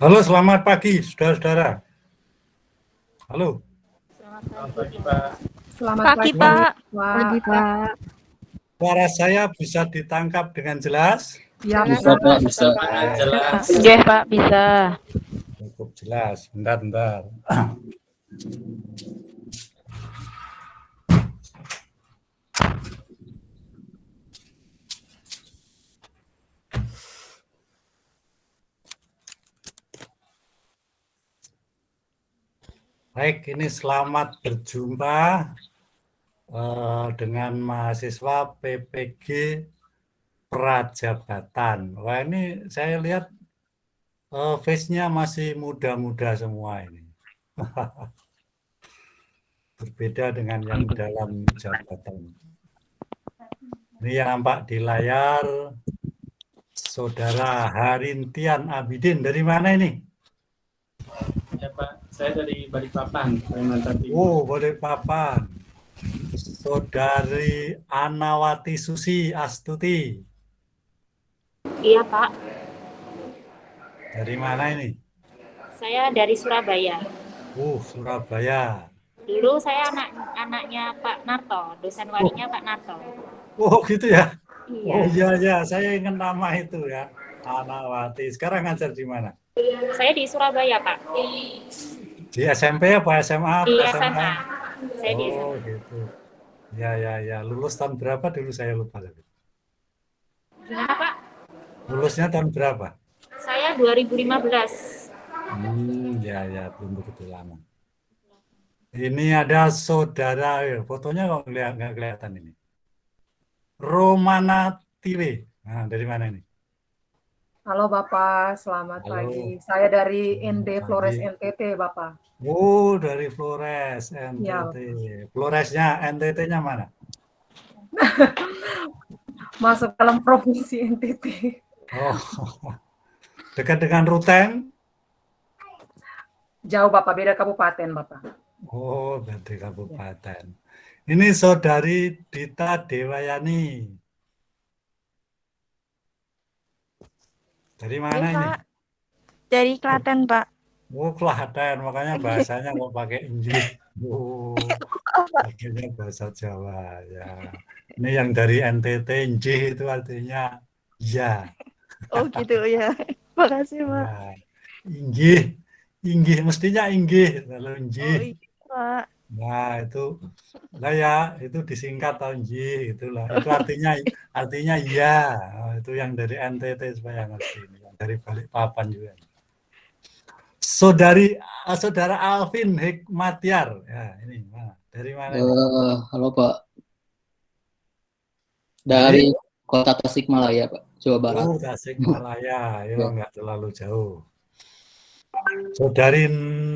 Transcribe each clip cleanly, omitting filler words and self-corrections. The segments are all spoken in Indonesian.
Halo, selamat pagi, saudara-saudara. Halo. Selamat pagi, Pak. Selamat Pagi, Pak. Pagi, Pak. Suara saya bisa ditangkap dengan jelas? Ya, Bisa, Pak. Bisa sangat jelas. Iya, Pak, bisa. Cukup jelas. Bentar. Baik, ini selamat berjumpa dengan mahasiswa PPG Prajabatan. Wah, ini saya lihat face-nya masih muda-muda semua ini. Berbeda dengan yang dalam jabatan. Ini yang nampak di layar Saudara Harintian Abidin. Dari mana ini? Ya, Pak. Saya dari Balikpapan, Kalimantan Timur. Oh, Balikpapan. Saudari Anawati Susi Astuti. Iya, Pak. Dari mana ini? Saya dari Surabaya. Surabaya. Dulu saya anaknya Pak Narto, dosen walinya Pak Narto. Oh, gitu ya? Iya. Oh, iya. Saya ingat nama itu ya. Anawati. Sekarang ngajar di mana? Saya di Surabaya, Pak. Di SMP apa SMA? Di SMA. Saya di SMA. Oh, gitu. Ya. Lulus tahun berapa dulu saya lupa. Gimana, Pak? Lulusnya tahun berapa? Saya 2015. Ya, belum begitu lama. Ini ada saudara, fotonya kok nggak kelihatan ini. Romana Tile. Nah, dari mana ini? Halo Bapak, selamat Halo. pagi. Saya dari ND Selamat Flores pagi. NTT, Bapak. Oh, dari Flores Ya. NTT. Floresnya NTT-nya mana? Masuk dalam provinsi NTT. Oh, dekat dengan Ruteng? Jauh Bapak, beda kabupaten Bapak. Oh, dari kabupaten. Ini saudari Dita Dewayani. Dari mana ini? Pak. Dari Klaten, Pak. Oh, Klaten, makanya bahasanya kok pakai inggih. Oh, akhirnya bahasa Jawa ya. Ini yang dari NTT, inggih itu artinya ya. Oh, gitu ya. Makasih, Pak. Ya. Inggih, mestinya inggih, kalau inggih. Oh, iya, Pak. Nah, itu disingkat atau inggih itulah. Itu artinya ya. Oh, itu yang dari NTT supaya ngerti. Yang dari Balikpapan juga. Saudara Alvin Hikmatiar. Ya, ini mana? Dari mana ini? Halo Pak, dari Kota Tasikmalaya Pak, Jawa Barat. Oh, Tasikmalaya, ya nggak terlalu jauh. Saudari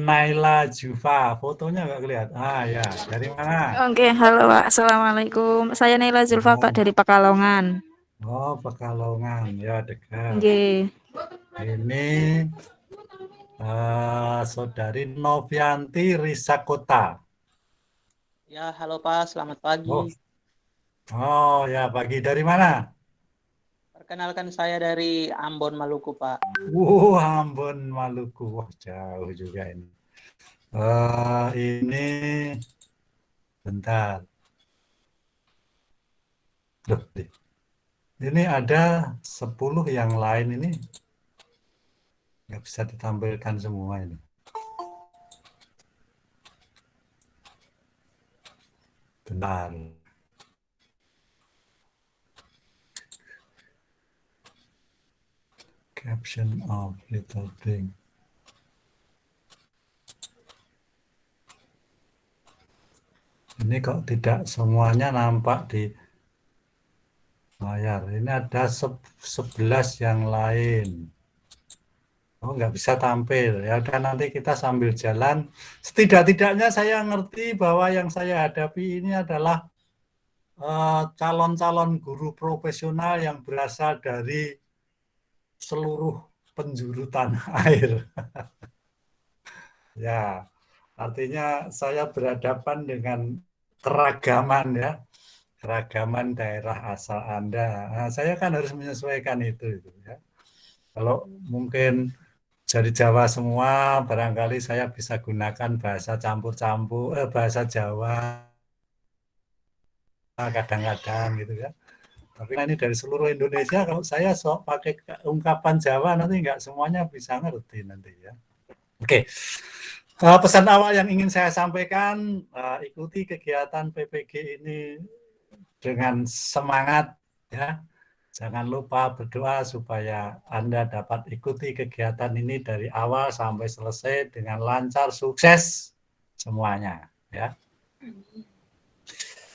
Naila Jufa, fotonya nggak kelihatan. Ya, dari mana? Oke, halo, Pak. Assalamualaikum. Saya Naila Zulfa, Pak, dari Pekalongan. Oh, Pekalongan, ya dekat. Oke. Ini Saudari Novianti Risakota. Ya, halo Pak, selamat pagi. Oh ya, pagi. Dari mana? Perkenalkan saya dari Ambon, Maluku Pak. Ambon, Maluku. Wah, jauh juga ini. Ini bentar. Loh, ini ada 10 yang lain ini. Nggak bisa ditampilkan semua ini. Bentar. Caption of little thing. Ini kok tidak semuanya nampak di layar. Ini ada 11 yang lain. Oh, nggak bisa tampil. Ya udah, nanti kita sambil jalan. Setidak-tidaknya saya ngerti bahwa yang saya hadapi ini adalah calon-calon guru profesional yang berasal dari seluruh penjuru tanah air. Ya, artinya saya berhadapan dengan keragaman ya, keragaman daerah asal Anda. Nah, saya kan harus menyesuaikan itu ya. Kalau mungkin dari Jawa semua, barangkali saya bisa gunakan bahasa campur-campur, bahasa Jawa kadang-kadang gitu ya. Tapi ini dari seluruh Indonesia, kalau saya sok pakai ungkapan Jawa nanti nggak semuanya bisa ngerti nanti ya. Oke, pesan awal yang ingin saya sampaikan, ikuti kegiatan PPG ini dengan semangat ya. Jangan lupa berdoa supaya Anda dapat ikuti kegiatan ini dari awal sampai selesai dengan lancar, sukses semuanya ya.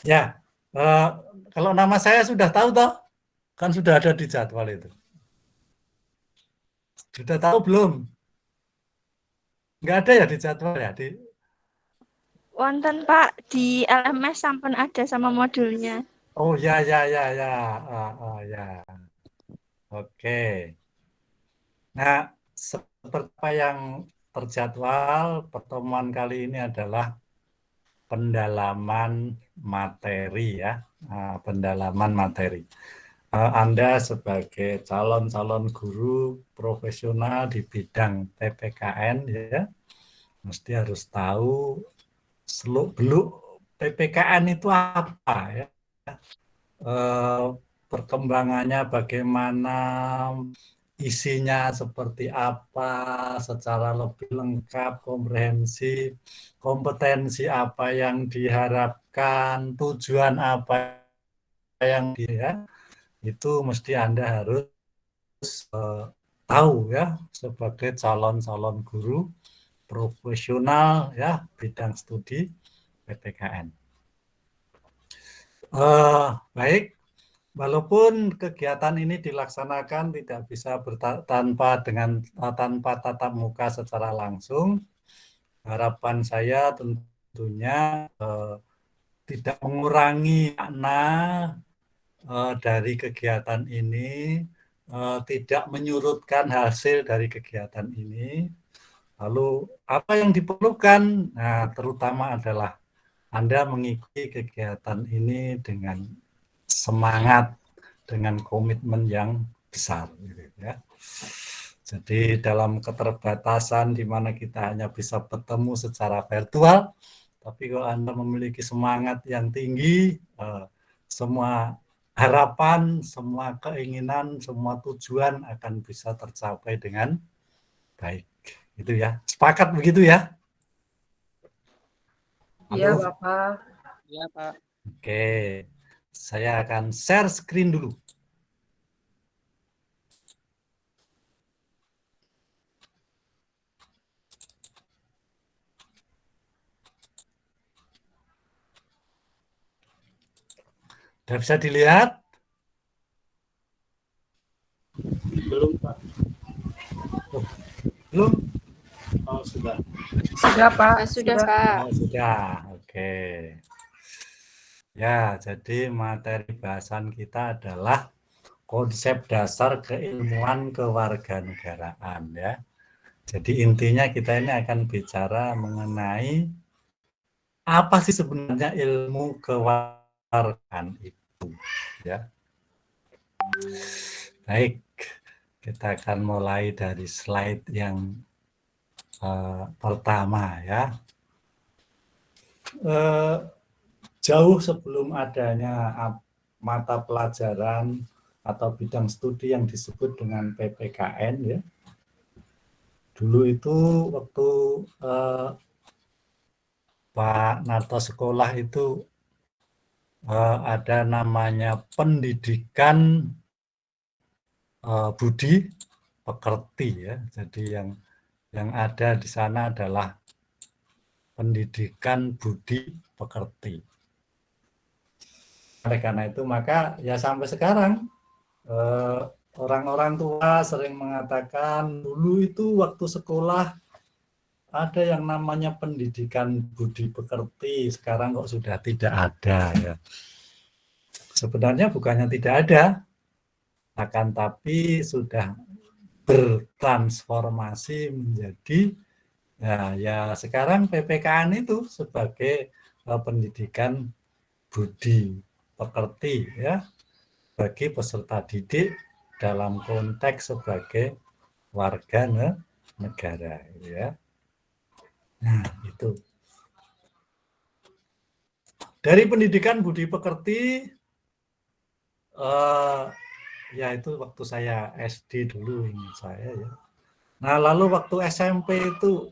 Ya, kalau nama saya sudah tahu toh? Kan sudah ada di jadwal itu. Sudah tahu belum? Enggak ada ya di jadwal ya? Wonten Pak, di LMS sampun ada sama modulnya. Oh ya ya ya ya. Ya. Oke. Nah, seperti apa yang terjadwal, pertemuan kali ini adalah pendalaman materi ya. Pendalaman materi. Anda sebagai calon-calon guru profesional di bidang PPKN ya, mesti harus tahu seluk-beluk PPKN itu apa ya. Perkembangannya bagaimana, isinya seperti apa, secara lebih lengkap, komprehensif, kompetensi apa yang diharapkan, tujuan apa yang dia, itu mesti Anda harus tahu ya sebagai calon-calon guru profesional ya bidang studi PPKN. Baik, walaupun kegiatan ini dilaksanakan tidak bisa tanpa tatap muka secara langsung, harapan saya tentunya tidak mengurangi makna dari kegiatan ini, tidak menyurutkan hasil dari kegiatan ini. Lalu apa yang diperlukan? Nah, terutama adalah Anda mengikuti kegiatan ini dengan semangat, dengan komitmen yang besar. Gitu ya. Jadi dalam keterbatasan di mana kita hanya bisa bertemu secara virtual, tapi kalau Anda memiliki semangat yang tinggi, semua harapan, semua keinginan, semua tujuan akan bisa tercapai dengan baik. Itu ya. Sepakat begitu ya? Iya, Halo? Bapak. Iya, Pak. Oke. Saya akan share screen dulu. Sudah bisa dilihat? Belum, Pak. Belum? Oh, sudah. Sudah, Pak. Sudah Pak. Oh, sudah. Oke. Ya, jadi materi bahasan kita adalah konsep dasar keilmuan kewarganegaraan ya. Jadi intinya kita ini akan bicara mengenai apa sih sebenarnya ilmu kewarganegaraan itu ya. Baik, kita akan mulai dari slide yang pertama ya. Jauh sebelum adanya mata pelajaran atau bidang studi yang disebut dengan PPKN ya. Dulu itu waktu Pak Narto sekolah itu ada namanya pendidikan budi pekerti ya. Jadi yang ada di sana adalah pendidikan budi pekerti. Oleh karena itu maka ya sampai sekarang orang-orang tua sering mengatakan dulu itu waktu sekolah ada yang namanya pendidikan budi pekerti, sekarang kok sudah tidak ada ya. Sebenarnya bukannya tidak ada, akan tapi sudah bertransformasi menjadi ya sekarang PPKN itu sebagai pendidikan budi pekerti ya bagi peserta didik dalam konteks sebagai warga negara, ya. Nah, itu. Dari pendidikan budi pekerti, ya itu waktu saya SD dulu ingat saya ya. Nah, lalu waktu SMP itu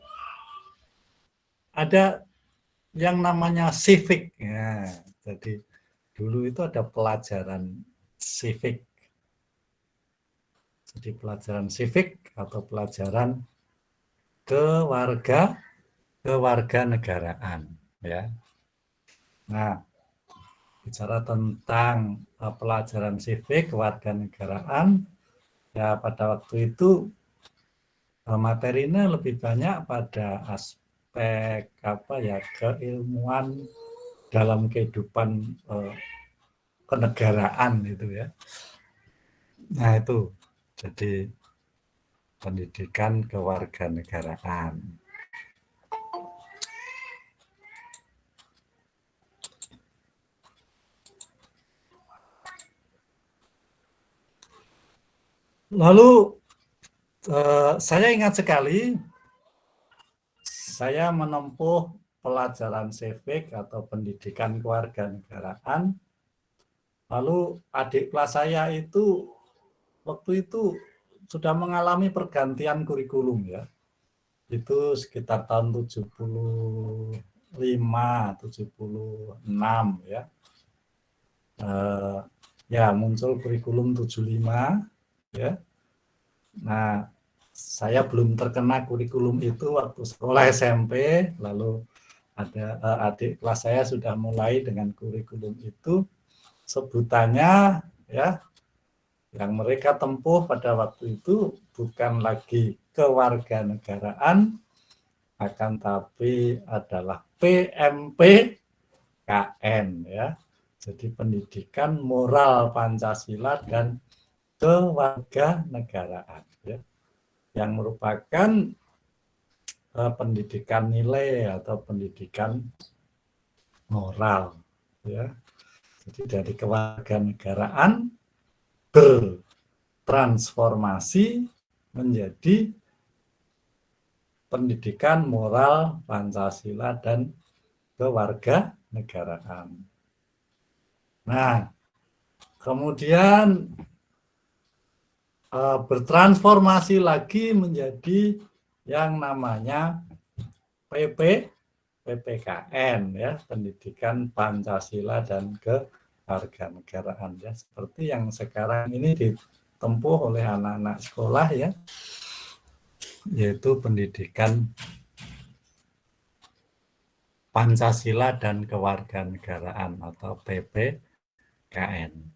ada yang namanya civic. Ya, jadi dulu itu ada pelajaran civic. Jadi pelajaran civic atau pelajaran kewarganegaraan, ya. Nah, bicara tentang pelajaran civic kewarganegaraan, ya pada waktu itu materinya lebih banyak pada aspek keilmuan dalam kehidupan kenegaraan itu ya. Nah itu jadi pendidikan kewarganegaraan. Lalu saya ingat sekali saya menempuh pelajaran civic atau pendidikan kewarganegaraan. Lalu adik kelas saya itu waktu itu sudah mengalami pergantian kurikulum ya. Itu sekitar tahun 75, 76 ya. Ya muncul kurikulum 75 ya. Nah, saya belum terkena kurikulum itu waktu sekolah SMP, lalu ada adik kelas saya sudah mulai dengan kurikulum itu. Sebutannya ya yang mereka tempuh pada waktu itu bukan lagi kewarganegaraan, akan tapi adalah PMPKN ya. Jadi pendidikan moral Pancasila dan kewarganegaraan ya. Yang merupakan pendidikan nilai atau pendidikan moral ya. Jadi dari kewarganegaraan bertransformasi menjadi pendidikan moral Pancasila dan kewarganegaraan. Nah, kemudian bertransformasi lagi menjadi yang namanya PPKN ya, pendidikan Pancasila dan kewarganegaraan ya, seperti yang sekarang ini ditempuh oleh anak-anak sekolah ya, yaitu pendidikan Pancasila dan kewarganegaraan atau PPKN.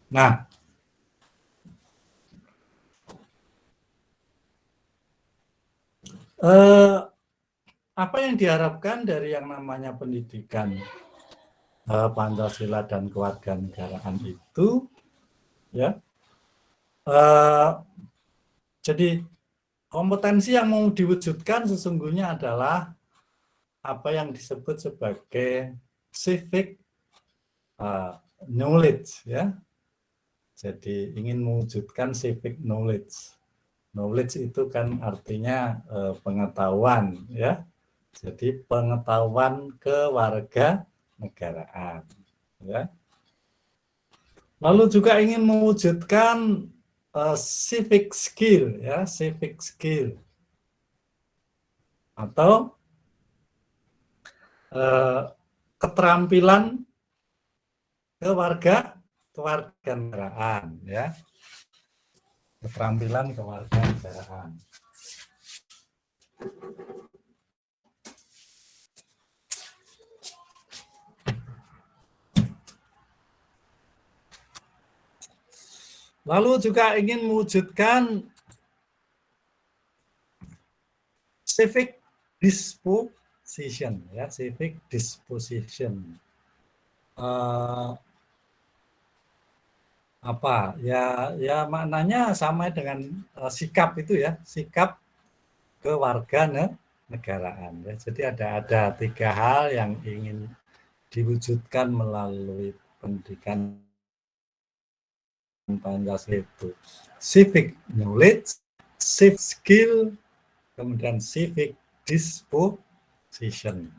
Nah, apa yang diharapkan dari yang namanya pendidikan Pancasila dan kewarganegaraan itu, ya, jadi kompetensi yang mau diwujudkan sesungguhnya adalah apa yang disebut sebagai civic knowledge, ya. Jadi ingin mewujudkan civic knowledge. Knowledge itu kan artinya pengetahuan ya. Jadi pengetahuan kewarganegaraan ya. Lalu juga ingin mewujudkan civic skill ya, civic skill. Atau keterampilan kewarganegaraan ya. Keterampilan kewarganegaraan. Lalu juga ingin mewujudkan civic disposition ya, civic disposition. Apa ya maknanya sama dengan sikap itu ya, sikap kewarganegaraan. Ya. Jadi ada 3 hal yang ingin diwujudkan melalui pendidikan Pancasila itu. Civic knowledge, civic skill, kemudian civic disposition.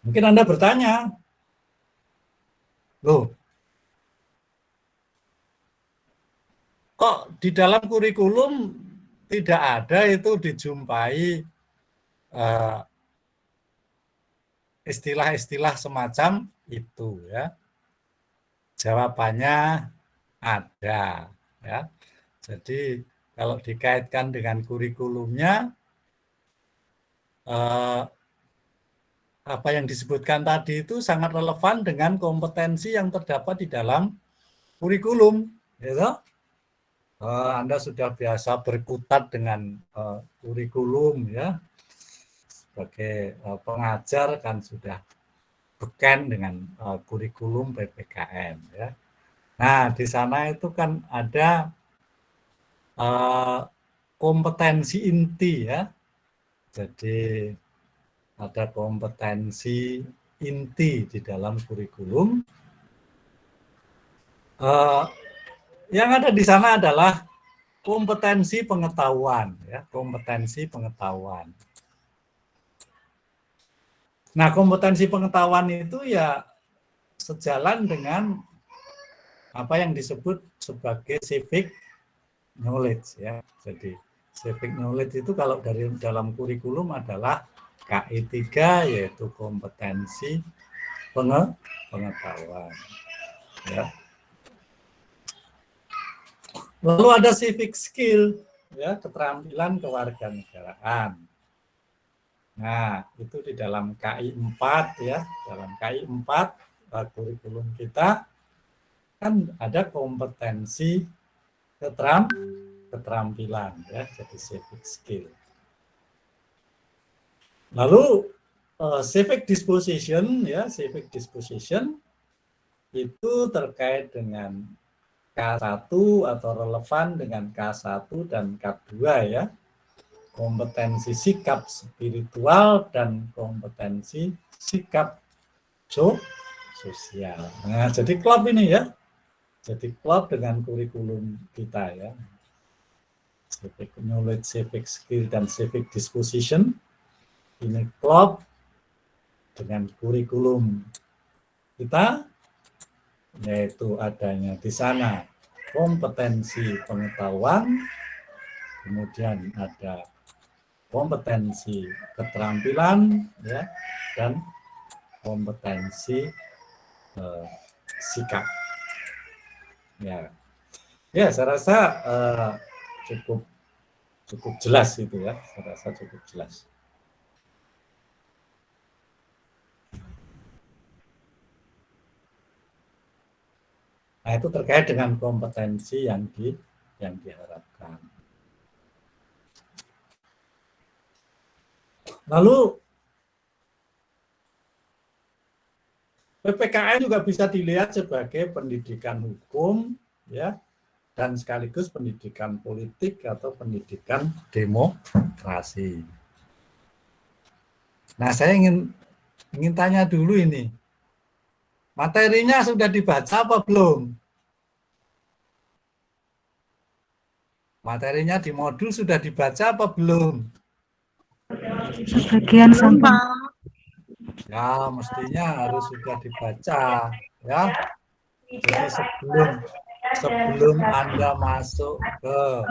Mungkin Anda bertanya, loh, kok di dalam kurikulum tidak ada itu dijumpai istilah-istilah semacam itu ya. Jawabannya ada ya. Jadi kalau dikaitkan dengan kurikulumnya apa yang disebutkan tadi itu sangat relevan dengan kompetensi yang terdapat di dalam kurikulum, gitu. Anda sudah biasa berkutat dengan kurikulum ya, sebagai pengajar kan sudah beken dengan kurikulum PPKN ya. Nah di sana itu kan ada kompetensi inti ya, jadi ada kompetensi inti di dalam kurikulum. Yang ada di sana adalah kompetensi pengetahuan ya, kompetensi pengetahuan. Nah, kompetensi pengetahuan itu ya sejalan dengan apa yang disebut sebagai civic knowledge ya. Jadi civic knowledge itu kalau dari dalam kurikulum adalah KI 3 yaitu kompetensi pengetahuan ya. Lalu ada civic skill ya, keterampilan kewarganegaraan. Nah, itu di dalam KI 4 ya, dalam KI 4 kurikulum kita kan ada kompetensi keterampilan ya, jadi civic skill. Lalu civic disposition ya, civic disposition itu terkait dengan K1 atau relevan dengan K1 dan K2 ya. Kompetensi sikap spiritual dan kompetensi sikap sosial. Nah, jadi klop ini ya. Jadi klop dengan kurikulum kita ya. Civic knowledge, civic skill, dan civic disposition. Ini klop dengan kurikulum kita, yaitu adanya di sana kompetensi pengetahuan, kemudian ada kompetensi keterampilan ya, dan kompetensi sikap ya. Ya, saya rasa cukup jelas itu ya, saya rasa cukup jelas. Nah, itu terkait dengan kompetensi yang diharapkan. Lalu PPKN juga bisa dilihat sebagai pendidikan hukum ya, dan sekaligus pendidikan politik atau pendidikan demokrasi. Nah, saya ingin tanya dulu ini. Materinya sudah dibaca apa belum? Materinya di modul sudah dibaca apa belum? Sebagian sampai. Ya, mestinya harus sudah dibaca ya. Jadi sebelum Anda masuk ke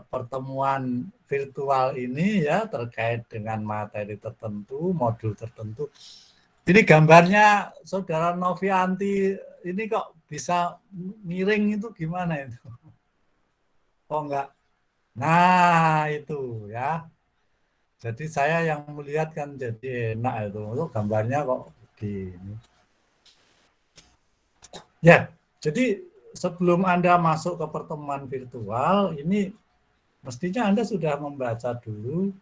pertemuan virtual ini ya, terkait dengan materi tertentu, modul tertentu. Ini gambarnya Saudara Novianti ini kok bisa miring itu gimana itu? Oh enggak? Nah itu ya. Jadi saya yang melihat kan jadi enak itu. Gambarnya kok begini. Ya, jadi sebelum Anda masuk ke pertemuan virtual ini mestinya Anda sudah membaca dulu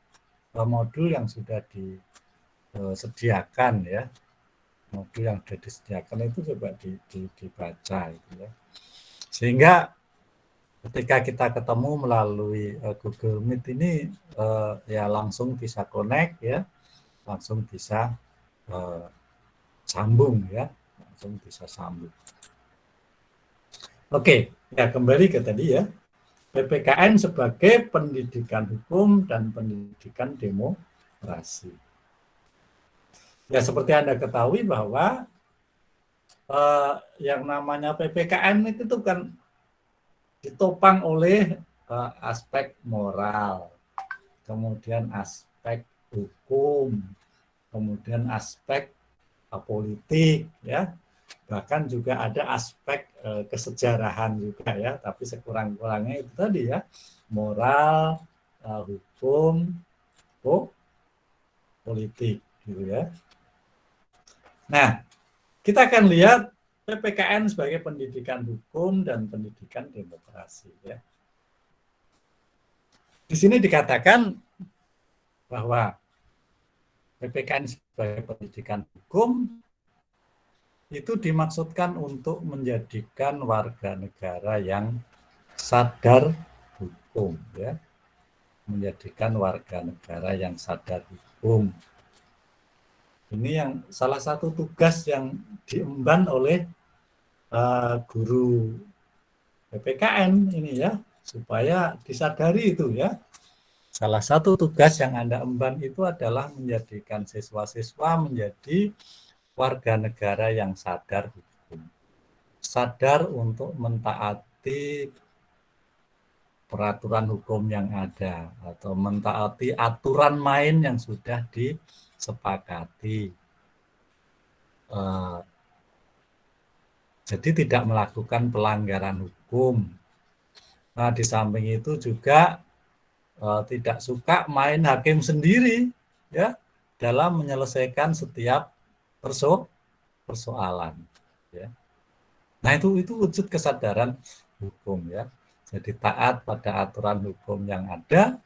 modul yang sudah disediakan ya. Modul yang sudah disediakan itu coba dibaca gitu ya. Sehingga ketika kita ketemu melalui Google Meet ini ya langsung bisa connect ya, langsung bisa sambung ya, langsung bisa sambung. Oke, ya kembali ke tadi ya. PPKN sebagai pendidikan hukum dan pendidikan demokrasi. Ya seperti Anda ketahui bahwa yang namanya PPKN itu kan ditopang oleh aspek moral, kemudian aspek hukum, kemudian aspek politik, ya, bahkan juga ada aspek kesejarahan juga ya, tapi sekurang-kurangnya itu tadi ya, moral, hukum, politik, gitu ya. Nah, kita akan lihat PPKN sebagai pendidikan hukum dan pendidikan demokrasi ya. Di sini dikatakan bahwa PPKN sebagai pendidikan hukum itu dimaksudkan untuk menjadikan warga negara yang sadar hukum ya. Menjadikan warga negara yang sadar hukum. Ini yang salah satu tugas yang diemban oleh guru PPKN ini ya, supaya disadari itu ya. Salah satu tugas yang Anda emban itu adalah menjadikan siswa-siswa menjadi warga negara yang sadar hukum. Sadar untuk mentaati peraturan hukum yang ada atau mentaati aturan main yang sudah disepakati. Jadi tidak melakukan pelanggaran hukum. Nah, di samping itu juga tidak suka main hakim sendiri ya dalam menyelesaikan setiap persoalan ya. Nah, itu wujud kesadaran hukum ya. Jadi taat pada aturan hukum yang ada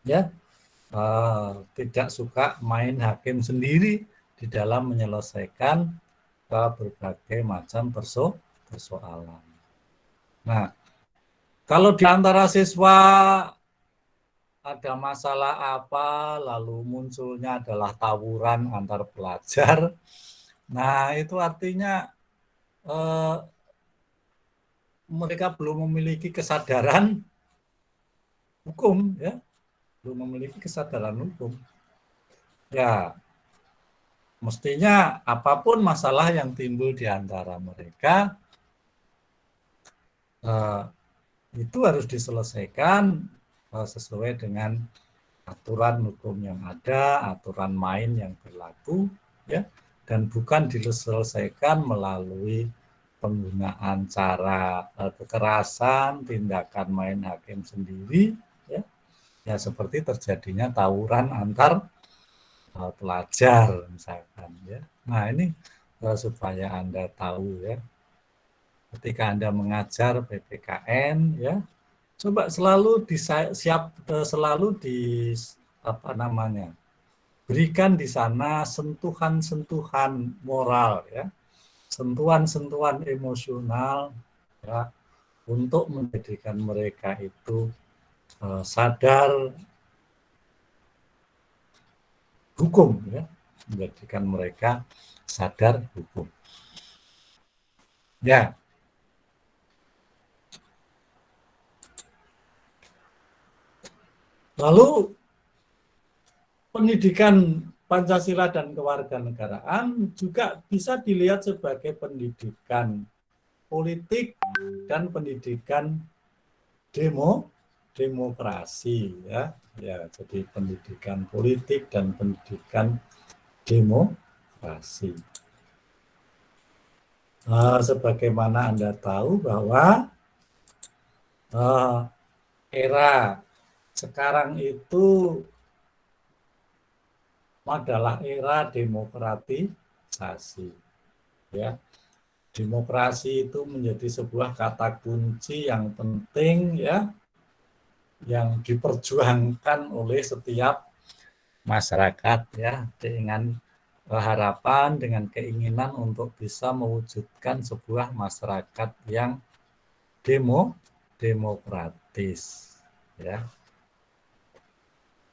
ya. Tidak suka main hakim sendiri di dalam menyelesaikan berbagai macam persoalan. Nah, kalau di antara siswa ada masalah apa, lalu munculnya adalah tawuran antar pelajar, nah itu artinya mereka belum memiliki kesadaran hukum, ya, belum memiliki kesadaran hukum. Ya, mestinya apapun masalah yang timbul di antara mereka itu harus diselesaikan sesuai dengan aturan hukum yang ada, aturan main yang berlaku, ya, dan bukan diselesaikan melalui penggunaan cara kekerasan, tindakan main hakim sendiri, ya seperti terjadinya tawuran antar pelajar misalkan, ya. Nah ini supaya Anda tahu ya, ketika Anda mengajar PPKN, ya, coba selalu berikan di sana sentuhan-sentuhan moral ya, sentuhan-sentuhan emosional ya, untuk menjadikan mereka itu sadar hukum ya, menjadikan mereka sadar hukum. Ya. Lalu pendidikan Pancasila dan kewarganegaraan juga bisa dilihat sebagai pendidikan politik dan pendidikan demokrasi ya. Ya, jadi pendidikan politik dan pendidikan demokrasi. Sebagaimana Anda tahu bahwa era sekarang itu adalah era demokratisasi. Ya. Demokrasi itu menjadi sebuah kata kunci yang penting ya, yang diperjuangkan oleh setiap masyarakat ya, dengan harapan, dengan keinginan untuk bisa mewujudkan sebuah masyarakat yang demokratis, ya.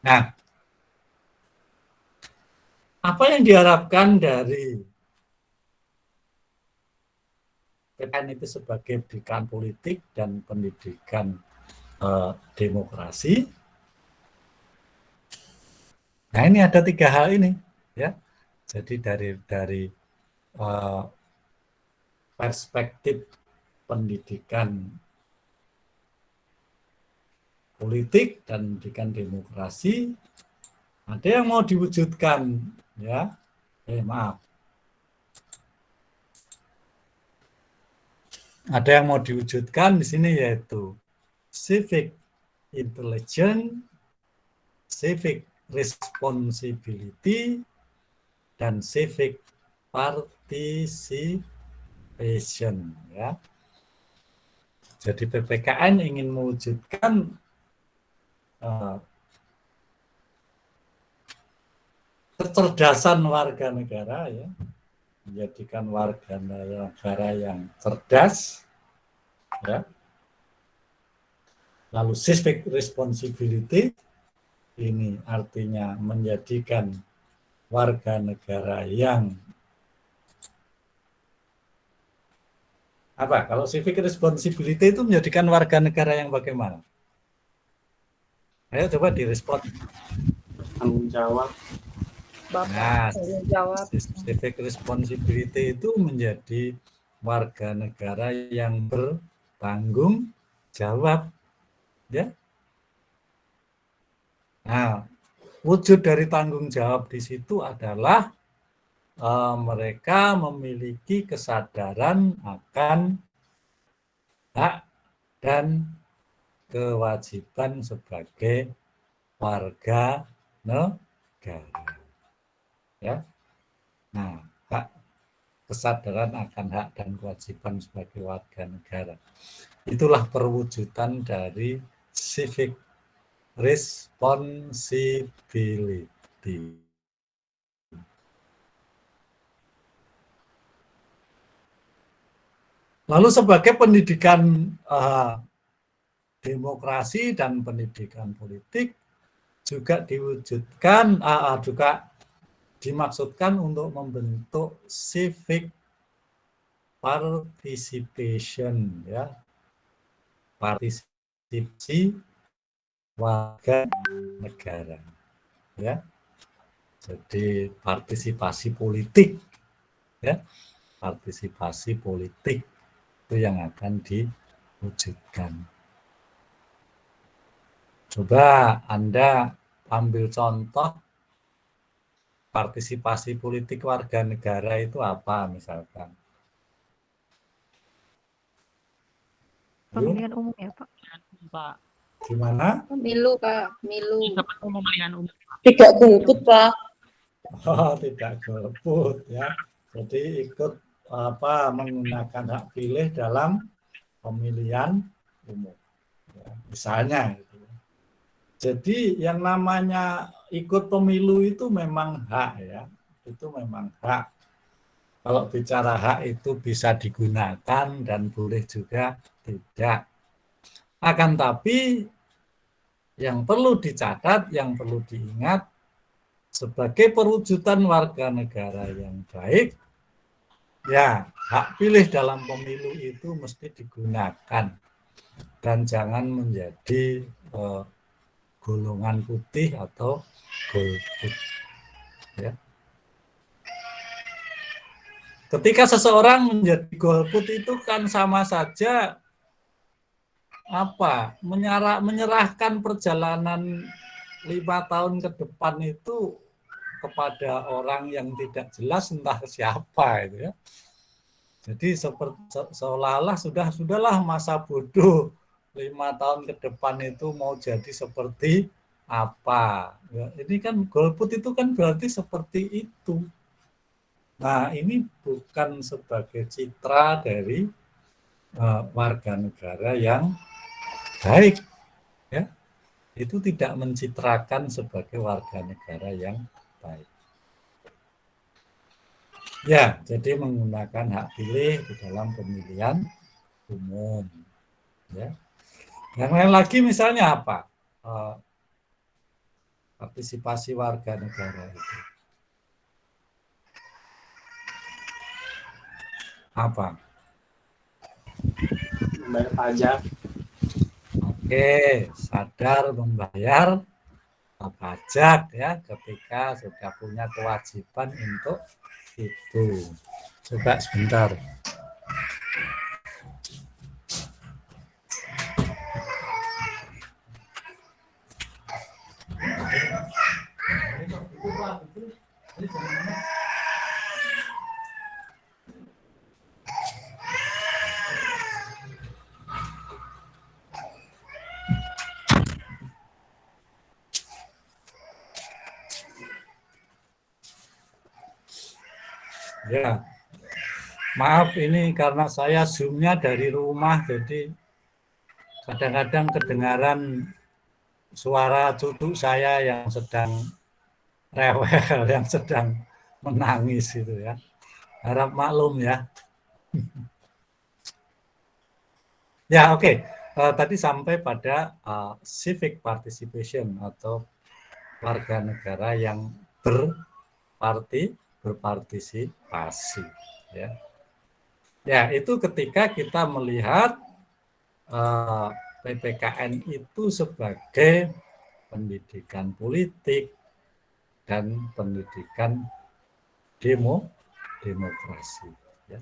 Nah, apa yang diharapkan dari PKN itu sebagai pendidikan politik dan pendidikan demokrasi? Nah, ini ada 3 hal ini, ya. Jadi dari perspektif pendidikan politik dan pendidikan demokrasi, ada yang mau diwujudkan, ya. Maaf. Ada yang mau diwujudkan di sini yaitu civic intelligence, civic responsibility, dan civic participation, ya. Jadi PPKN ingin mewujudkan kecerdasan warga negara, ya, menjadikan warga negara yang cerdas, ya. Lalu civic responsibility ini artinya menjadikan warga negara yang apa? Kalau civic responsibility itu menjadikan warga negara yang bagaimana? Ayo coba direspon. Tanggung jawab. Bapak Nah, tanggung jawab. civic responsibility itu menjadi warga negara yang bertanggung jawab, ya. Nah, wujud dari tanggung jawab di situ adalah mereka memiliki kesadaran akan hak dan kewajiban sebagai warga negara, ya. Nah, kesadaran akan hak dan kewajiban sebagai warga negara, itulah perwujudan dari civic responsibility. Lalu sebagai pendidikan demokrasi dan pendidikan politik juga diwujudkan, juga dimaksudkan untuk membentuk civic participation, ya, partisipasi warga negara, ya. Jadi partisipasi politik, ya, partisipasi politik itu yang akan diwujudkan. Coba Anda ambil contoh partisipasi politik warga negara itu apa misalkan? Pemilihan umum ya, Pak. Pak. Gimana? Pemilu, Kak. Pemilu. Pemilihan umum. Tidak golput, Pak. Oh, tidak golput, ya. Jadi ikut menggunakan hak pilih dalam pemilihan umum, ya, misalnya. Gitu. Jadi yang namanya ikut pemilu itu memang hak, ya, itu memang hak. Kalau bicara hak itu bisa digunakan dan boleh juga tidak. Akan tapi yang perlu dicatat, yang perlu diingat, sebagai perwujudan warga negara yang baik, ya, hak pilih dalam pemilu itu mesti digunakan dan jangan menjadi golongan putih atau golput, ya. Ketika seseorang menjadi golput itu kan sama saja menyerahkan perjalanan 5 tahun ke depan itu kepada orang yang tidak jelas entah siapa itu, ya. Jadi seolah-olah sudahlah masa bodoh 5 tahun ke depan itu mau jadi seperti apa. Ya, ini kan golput itu kan berarti seperti itu. Nah, ini bukan sebagai citra dari warga negara yang baik, ya. Itu tidak mencitrakan sebagai warga negara yang baik. Ya, jadi menggunakan hak pilih di dalam pemilihan umum, ya. Yang lain lagi misalnya apa? Partisipasi warga negara itu. Apa? Membayar pajak. Oke, sadar membayar pajak ya ketika sudah punya kewajiban untuk itu. Coba sebentar. Ya, maaf ini karena saya zoom-nya dari rumah, jadi kadang-kadang kedengaran suara cucu saya yang sedang rewel, yang sedang menangis itu ya. Harap maklum ya. Ya, oke. Tadi sampai pada civic participation atau warga negara yang berpartisipasi ya. Ya, itu ketika kita melihat PPKN itu sebagai pendidikan politik dan pendidikan demokrasi ya.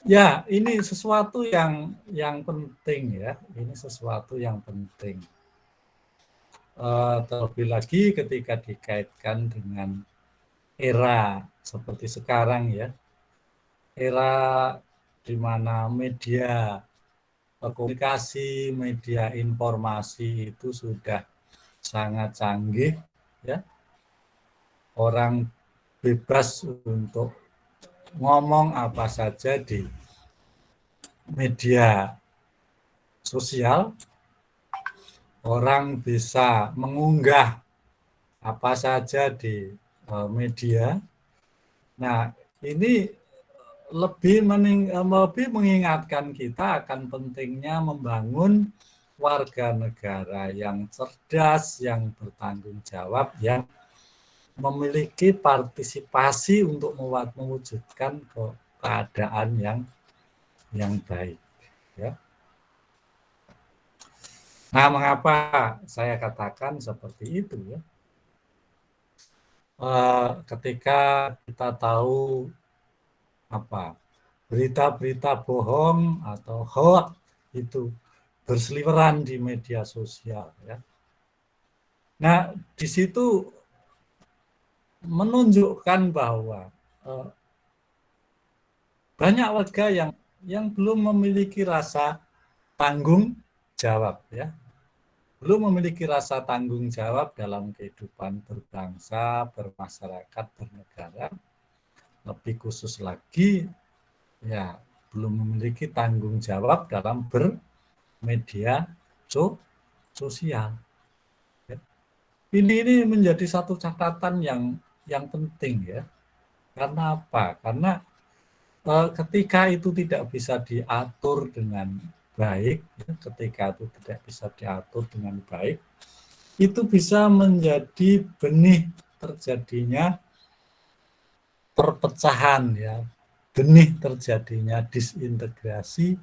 Ya, ini sesuatu yang penting ya. Ini sesuatu yang penting. Terlebih lagi ketika dikaitkan dengan era seperti sekarang ya, era di mana media komunikasi, media informasi itu sudah sangat canggih ya, orang bebas untuk ngomong apa saja di media sosial. Orang bisa mengunggah apa saja di media. Nah, ini lebih mengingatkan kita akan pentingnya membangun warga negara yang cerdas, yang bertanggung jawab, yang memiliki partisipasi untuk mewujudkan keadaan yang baik. Ya. Nah, mengapa saya katakan seperti itu ya? Ketika kita tahu berita-berita bohong atau hoax itu berseliweran di media sosial ya. Nah, di situ menunjukkan bahwa banyak warga yang belum memiliki rasa tanggung jawab ya. Belum memiliki rasa tanggung jawab dalam kehidupan berbangsa, bermasyarakat, bernegara. Lebih khusus lagi, ya belum memiliki tanggung jawab dalam bermedia sosial. Ini menjadi satu catatan yang penting ya. Karena apa? Karena ketika itu tidak bisa diatur dengan baik, ketika itu tidak bisa diatur dengan baik, itu bisa menjadi benih terjadinya perpecahan ya, benih terjadinya disintegrasi,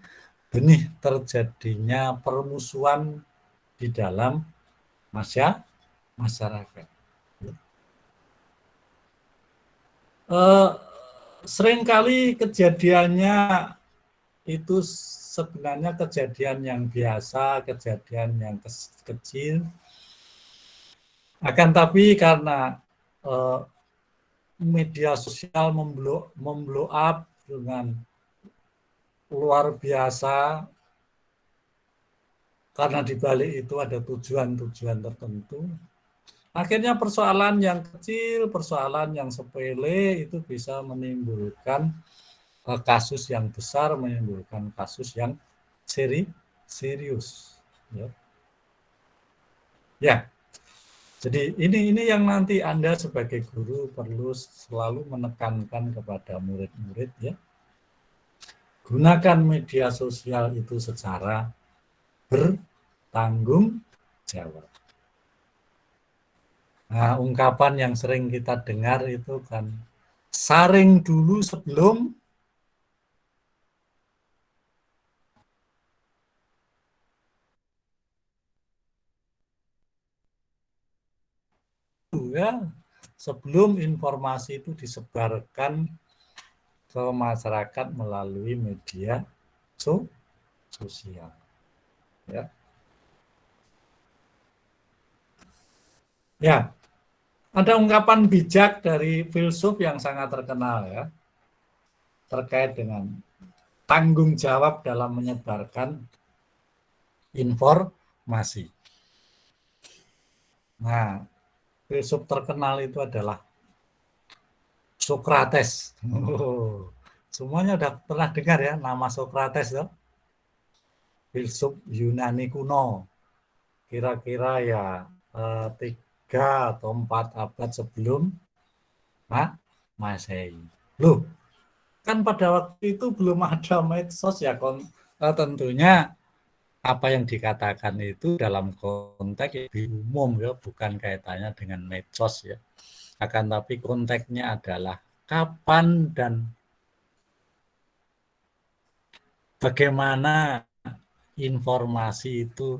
benih terjadinya permusuhan di dalam masyarakat. Seringkali kejadiannya itu sebenarnya kejadian yang biasa, kejadian yang kecil. Akan tapi karena media sosial memblow up dengan luar biasa, karena di balik itu ada tujuan-tujuan tertentu. Akhirnya persoalan yang kecil, persoalan yang sepele itu bisa menimbulkan kasus yang besar, menimbulkan kasus yang serius. Ya. Jadi ini yang nanti Anda sebagai guru perlu selalu menekankan kepada murid-murid ya. Gunakan media sosial itu secara bertanggung jawab. Nah, ungkapan yang sering kita dengar itu kan, saring dulu sebelum ya, sebelum informasi itu disebarkan ke masyarakat melalui media sosial. Ya. Ya, ada ungkapan bijak dari filsuf yang sangat terkenal ya, terkait dengan tanggung jawab dalam menyebarkan informasi. Nah, filsuf terkenal itu adalah Sokrates. Semuanya udah pernah dengar ya nama Sokrates ya? Filsuf Yunani kuno. Kira-kira ya 3 atau 4 abad sebelum Masehi. Loh, kan pada waktu itu belum ada medsos ya, tentunya apa yang dikatakan itu dalam konteks lebih umum ya, bukan kaitannya dengan medsos ya. Akan tapi konteksnya adalah kapan dan bagaimana informasi itu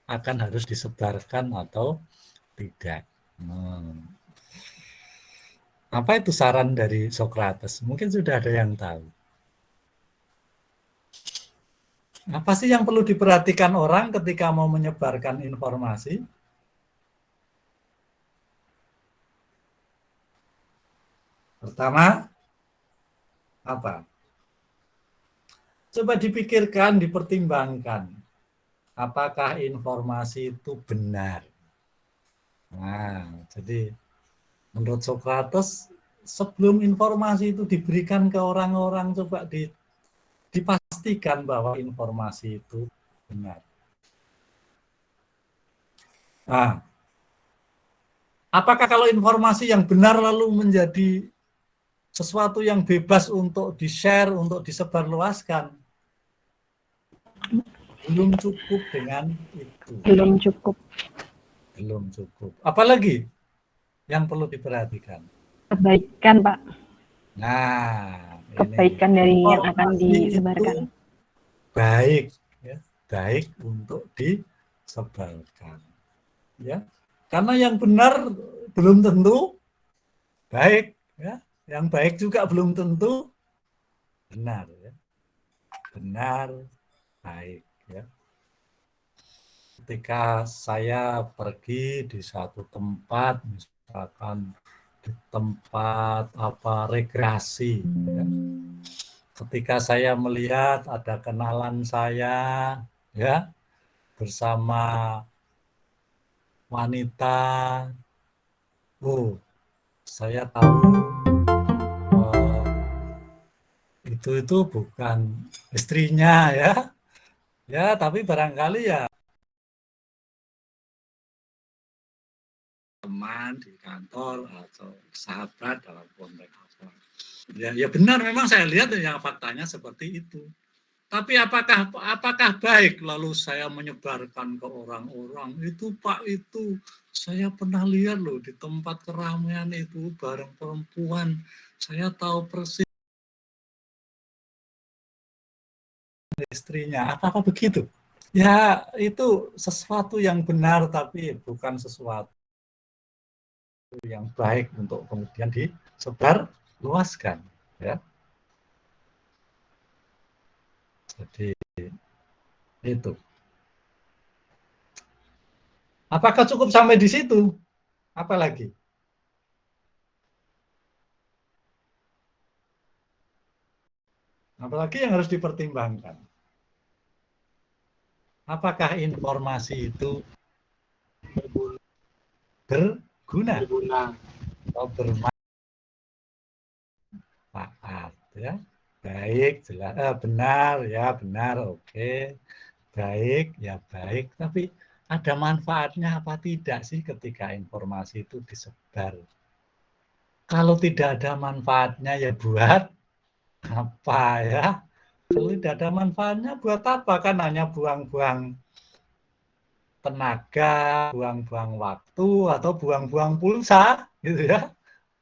akan harus disebarkan atau tidak. Apa itu saran dari Sokrates? Mungkin sudah ada yang tahu. Apa sih yang perlu diperhatikan orang ketika mau menyebarkan informasi? Pertama, apa? Coba dipikirkan, dipertimbangkan. Apakah informasi itu benar? Nah, jadi menurut Sokrates, sebelum informasi itu diberikan ke orang-orang, coba dipastikan bahwa informasi itu benar. Nah, apakah kalau informasi yang benar lalu menjadi sesuatu yang bebas untuk di-share, untuk disebarluaskan? Belum cukup dengan itu. Belum cukup. Belum cukup. Apalagi yang perlu diperhatikan? Kebaikan, Pak. Nah, kebaikan ini. dari yang akan disebarkan. Baik, ya, baik untuk disebarkan. Ya, karena yang benar belum tentu baik, ya. Yang baik juga belum tentu benar, ya. Benar, baik, ya. Ketika saya pergi di satu tempat, misalkan di tempat rekreasi, ya. Ketika saya melihat ada kenalan saya, ya, bersama wanita, saya tahu itu bukan istrinya, ya, ya, tapi barangkali ya teman di kantor atau sahabat dalam konteks apa. Ya benar, memang saya lihat yang faktanya seperti itu. Tapi apakah baik lalu saya menyebarkan ke orang-orang itu, Pak, itu saya pernah lihat loh di tempat keramaian itu bareng perempuan, saya tahu persis istrinya. Apakah begitu? Ya itu sesuatu yang benar tapi bukan sesuatu yang baik untuk kemudian disebar luaskan, ya. Jadi itu. Apakah cukup sampai di situ? Apalagi? Apalagi yang harus dipertimbangkan? Apakah informasi itu berguna atau bermanfaat, ya? Baik, jelas, benar, ya benar, oke. Baik, ya baik. Tapi ada manfaatnya apa tidak sih ketika informasi itu disebar? Kalau tidak ada manfaatnya ya buat apa, ya? Kalau tidak ada manfaatnya, buat apa? Kan hanya buang-buang tenaga, buang-buang waktu, atau buang-buang pulsa, gitu ya.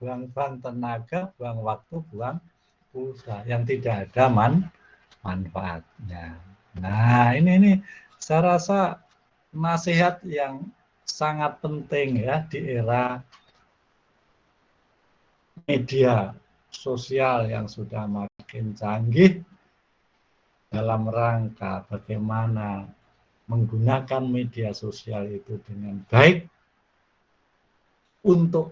Buang-buang tenaga, buang waktu, buang pulsa yang tidak ada manfaatnya. Nah, ini saya rasa nasihat yang sangat penting ya di era media sosial yang sudah makin canggih dalam rangka bagaimana menggunakan media sosial itu dengan baik untuk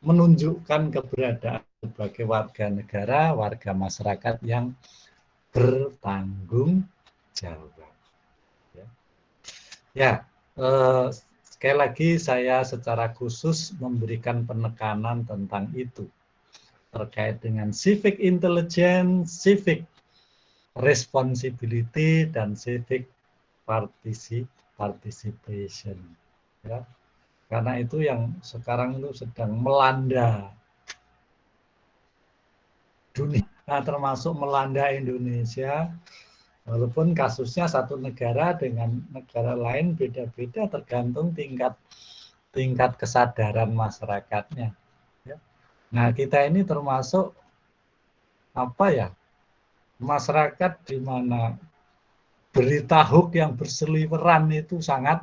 menunjukkan keberadaan sebagai warga negara, warga masyarakat yang bertanggung jawab. Ya, sekali lagi saya secara khusus memberikan penekanan tentang itu terkait dengan civic intelligence, civic responsibility, dan civic participation. Ya. Karena itu yang sekarang itu sedang melanda dunia, termasuk melanda Indonesia. Walaupun kasusnya satu negara dengan negara lain beda-beda tergantung tingkat kesadaran masyarakatnya. Nah, kita ini termasuk masyarakat di mana berita hoax yang berseliweran itu sangat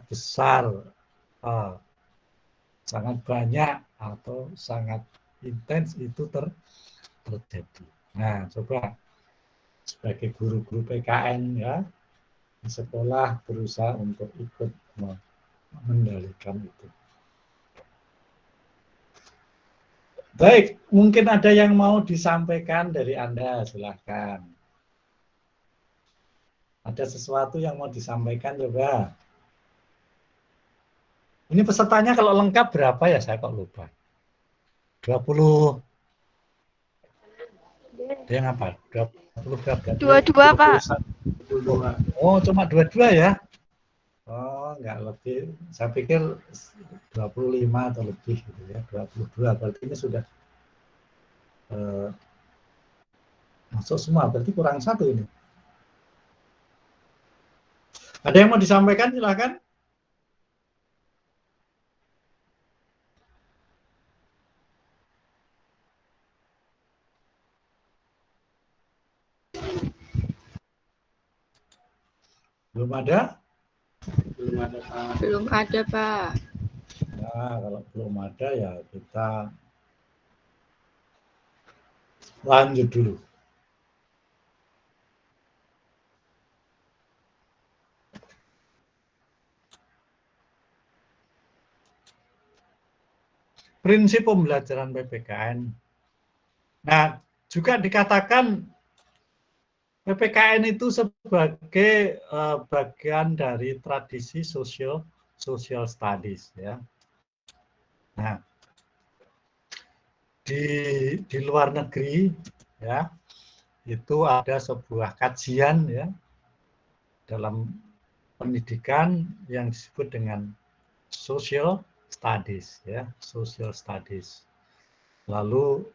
besar, sangat banyak atau sangat intens itu terjadi. Nah, coba sebagai guru-guru PKN ya di sekolah berusaha untuk ikut mengendalikan itu. Baik, mungkin ada yang mau disampaikan dari Anda, silahkan. Ada sesuatu yang mau disampaikan, coba. Ini pesertanya kalau lengkap berapa ya? Saya kok lupa. 20. Dia ngapa? 20 berapa? 22, Pak. Oh, cuma 22 ya? Oh, enggak lebih. Saya pikir 25 atau lebih gitu ya. 22 berarti ini sudah masuk semua. Berarti kurang satu ini. Ada yang mau disampaikan? Silakan. Belum ada? Belum ada, Pak. Belum ada, Pak. Nah, kalau belum ada ya kita lanjut dulu. Prinsip pembelajaran PPKN. Nah, juga dikatakan PPKN itu sebagai bagian dari tradisi social studies ya. Nah, di luar negeri ya itu ada sebuah kajian ya dalam pendidikan yang disebut dengan social studies ya, social studies. Lalu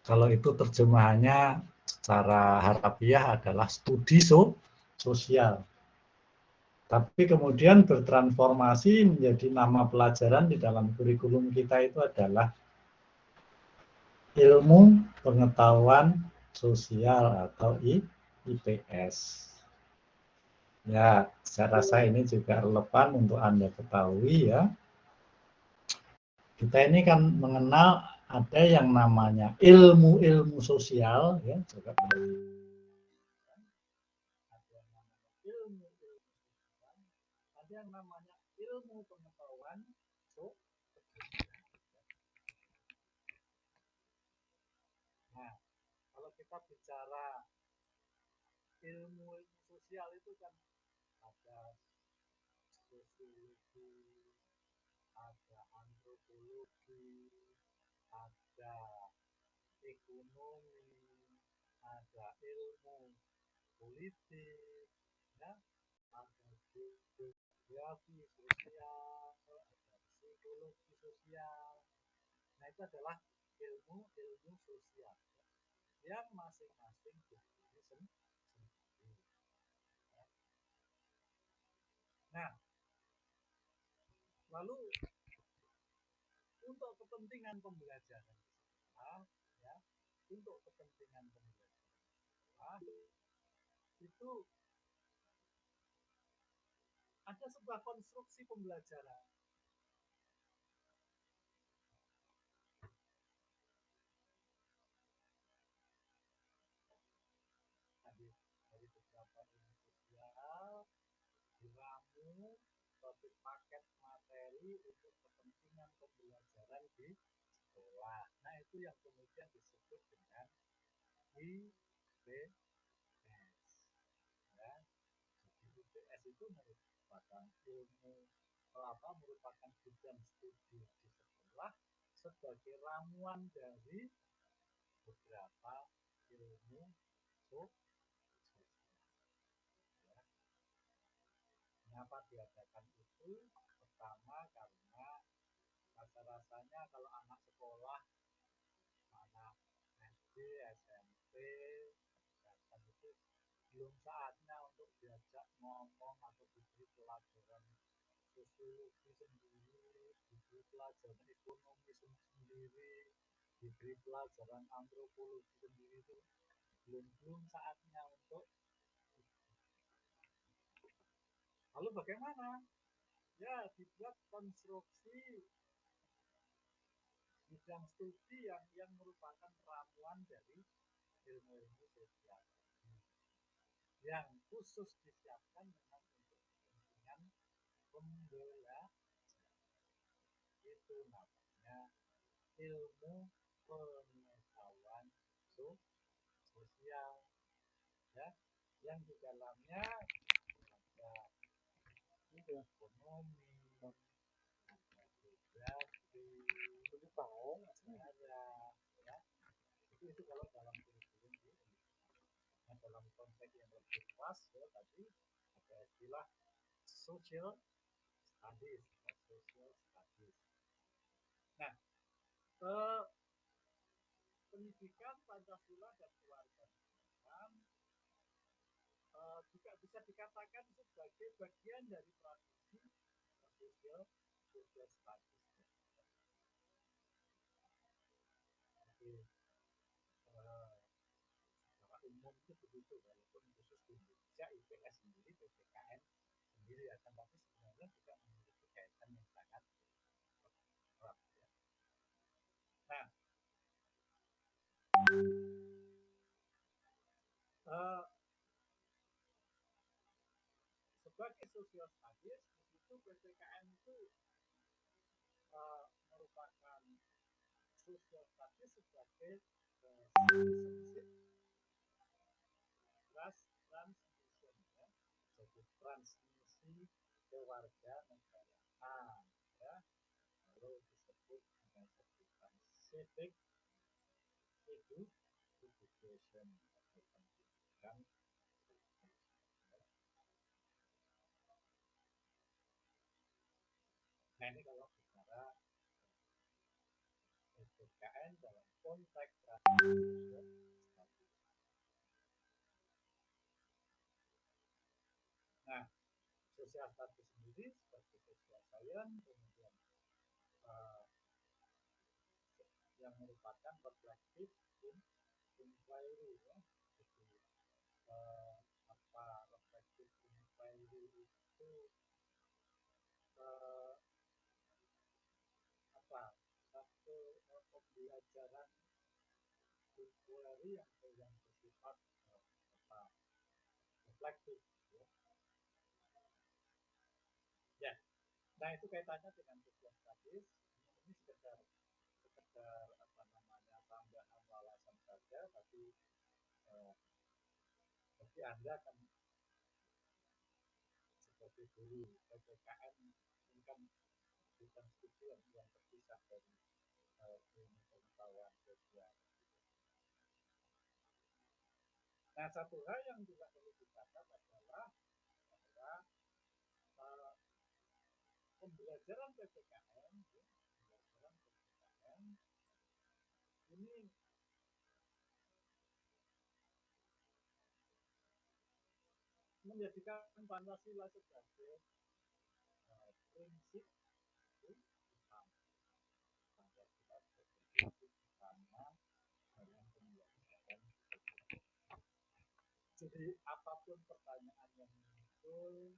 kalau itu terjemahannya secara harfiah adalah studi sosial. Tapi kemudian bertransformasi menjadi nama pelajaran di dalam kurikulum kita itu adalah ilmu pengetahuan sosial atau IPS. Ya, saya rasa ini juga relevan untuk Anda ketahui ya. Kita ini kan mengenal ada yang namanya ilmu sosial ya, juga ada yang namanya ilmu pengetahuan sosial. Nah, kalau kita bicara ilmu sosial itu kan ada sosiologi, ada antropologi, ada ekonomi, ada ilmu politik, ya, ada geografi sosial, ada psikologi sosial. Nah, itu adalah ilmu sosial. yang masing-masing berdiri sendiri. Nah, lalu untuk kepentingan pembelajaran di sekolah, ya, untuk kepentingan pembelajaran di sekolah, itu ada sebuah konstruksi pembelajaran. Tadi dari beberapa ilmu sosial diramu suatu paket materi untuk kepentingan pembelajaran di sekolah. Nah, itu yang kemudian disebut dengan IPS. Ya. Jadi IPS itu merupakan merupakan bidang studi di sekolah sebagai ramuan dari beberapa ilmu sosial. Ya. Mengapa diadakan itu? Pertama karena rasa-rasanya kalau anak sekolah, anak SD, SMP, dan itu belum saatnya untuk diajak ngomong atau diberi pelajaran sosiologi sendiri, diberi pelajaran ekonomi sendiri, diberi pelajaran antropologi sendiri, itu belum saatnya untuk. Lalu bagaimana? Ya, dibuat konstruksi bidang studi yang merupakan ramuan dari ilmu-ilmu sosial yang khusus disiapkan memang untuk kepentingan pembelajaran. Itu namanya ilmu pengetahuan sosial, ya, yang di dalamnya ada ekonomi, ada geografi, sejarah, ya. Itu kalau dalam kurikulum di Indonesia. Nah, dalam konteks yang lebih luas, ya, tadi ada istilah social studies, ya, social studies. Nah, pendidikan Pancasila dan kewarganegaraan juga bisa dikatakan sebagai bagian dari tradisi social studies. Jadi secara umum itu begitu, walaupun khusus di Indonesia IPS sendiri, PPKN sendiri akan, tapi sebenarnya juga memiliki kaitan yang sangat erat. Ya. Nah, sebagai social studies, di situ PPKN itu merupakan social studies sebagai citizenship transmission, ya, jadi transmisi kewarganegaraan, ya, lalu disebut dengan sebutan civic education atau pendidikan. Nah, ini kalau bicara PPKN dalam konteks social studies. Nah, social studies sendiri sebagai social science, kemudian yang merupakan reflective inquiry, ya. Jadi reflective inquiry itu satu pembelajaran inquiry yang bersifat reflektif, ya. Ya, nah itu kaitannya dengan social studies. Ini sekedar tambahan wawasan saja, tapi bagi Anda kan sebagai guru PPKN ini kan bukan studi yang terpisah dari ilmu pengetahuan sosial. Nah, satu hal yang juga perlu dicatat adalah bahwa pembelajaran PPKN ini menjadikan Pancasila sebagai prinsip utama. Pancasila sebagai prinsip utama dalam pembelajaran. Jadi apapun pertanyaan yang muncul,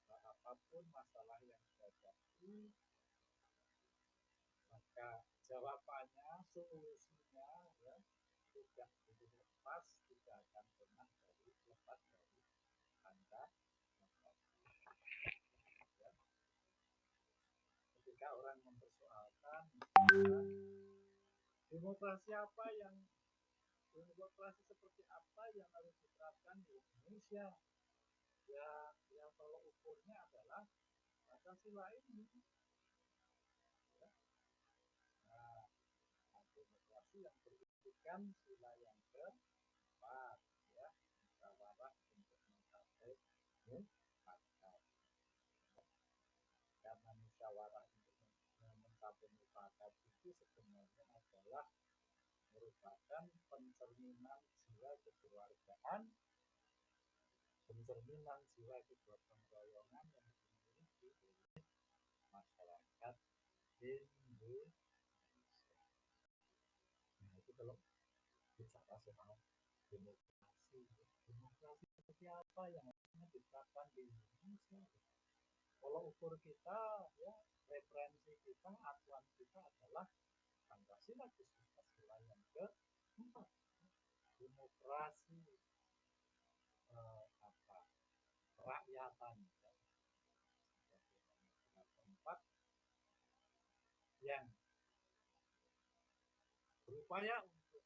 apapun masalah yang dihadapi, maka jawabannya, solusinya ya, tidak boleh lepas, tidak akan pernah lepas dari Pancasila. Ya. Ketika orang mempersoalkan demokrasi seperti apa yang harus diterapkan di Indonesia, ya tolok ukurnya adalah Pancasila ini. Ya. Nah, demokrasi yang berisikan sila yang keempat, ya, musyawarah untuk mencapai mufakat. Karena musyawarah untuk mencapai mufakat itu sebenarnya adalah merupakan pencerminan jiwa kekeluargaan, pencerminan jiwa kegotong royongan yang dimiliki oleh masyarakat Indonesia. Nah, itu kalau bicara soal demokrasi seperti apa yang harusnya diterapkan di Indonesia. Kalau ukur kita, ya, referensi kita, acuan kita adalah Pancasila, khususnya sila yang keempat, demokrasi kerakyatan, ya, sila keempat yang berupaya untuk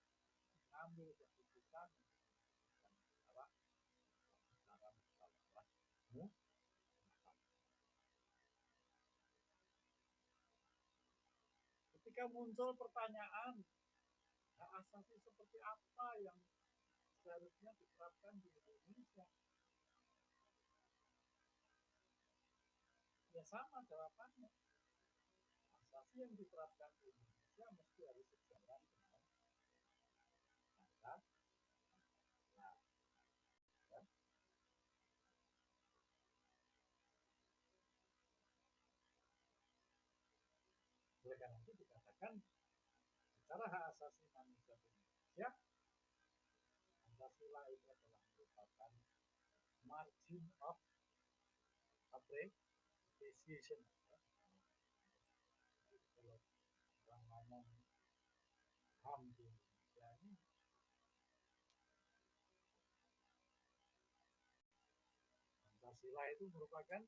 mengambil keputusan secara musyawarah mufakat. Ketika muncul pertanyaan hak asasi seperti apa yang seharusnya diterapkan di Indonesia, ya sama jawabannya. Asasi yang diterapkan di Indonesia mesti harus sejalan dengan Pancasila. Ya. Oleh karena itu dikatakan secara hak asasi manusia di Indonesia, Pancasila itu adalah merupakan margin of appreciation. Ya. Kalau orang ngomong HAM di Indonesia ini, Pancasila itu merupakan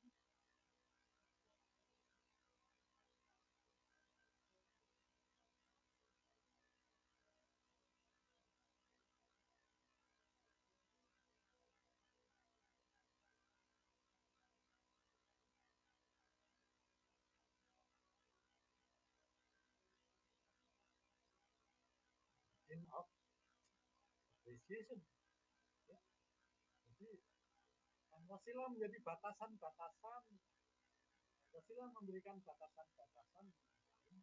margin of appreciation. Ya. Jadi Pancasila menjadi batasan-batasan. Pancasila memberikan batasan-batasan mengenai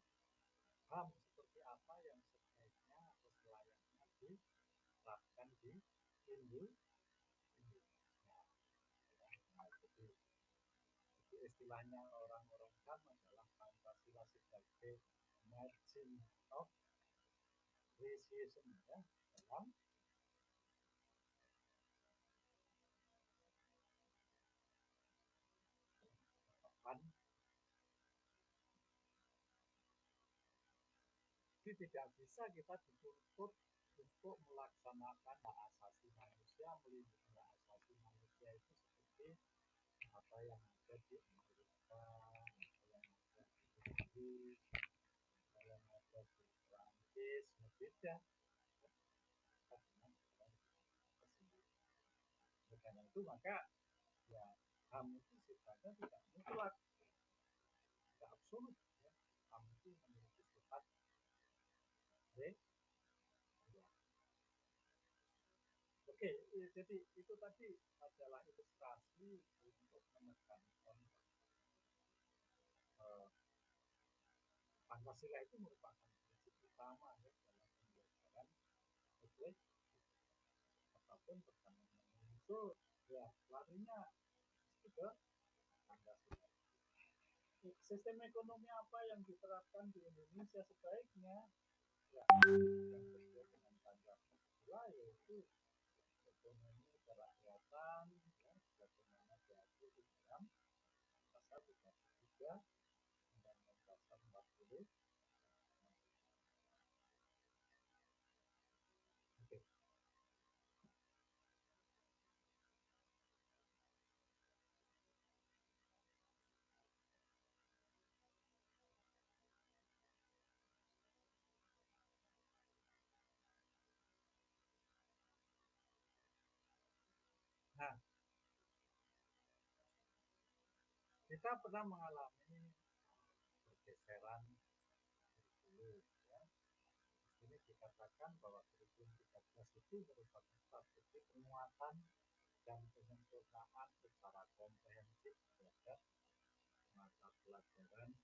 HAM seperti apa yang sebaiknya atau selayaknya diterapkan di Indonesia. Nah, jadi istilahnya orang-orang HAM adalah Pancasila sebagai margin of appreciation, ya, dalam jadi tidak bisa kita dituntut untuk melaksanakan hak asasi manusia, melindungi hak asasi manusia itu seperti apa yang ada di Amerika, apa yang ada di Inggris, apa yang ada di Prancis, berbeda dengan tersebut. Karena itu maka ya HAM itu sifatnya tidak mutlak, tidak absolut. Ya. HAM itu memiliki sifat Oke, jadi itu tadi adalah ilustrasi untuk menekankan Pancasila itu merupakan prinsip utama, ya, dalam pembelajaran. Oke, apapun pertanyaan yang muncul Ya, larinya ke Pancasila. Sistem ekonomi apa yang diterapkan di Indonesia sebaiknya ya yang sesuai dengan Pancasila, yaitu ekonomi kerakyatan, ya, sebagaimana diatur di dalam pasal 33 Undang-Undang Dasar 40. Oke. Nah, kita pernah mengalami pergeseran kurikulum, ya. Di sini dikatakan bahwa kurikulum 13 itu merupakan strategi penguatan dan penyempurnaan secara komprehensif terhadap mata pelajaran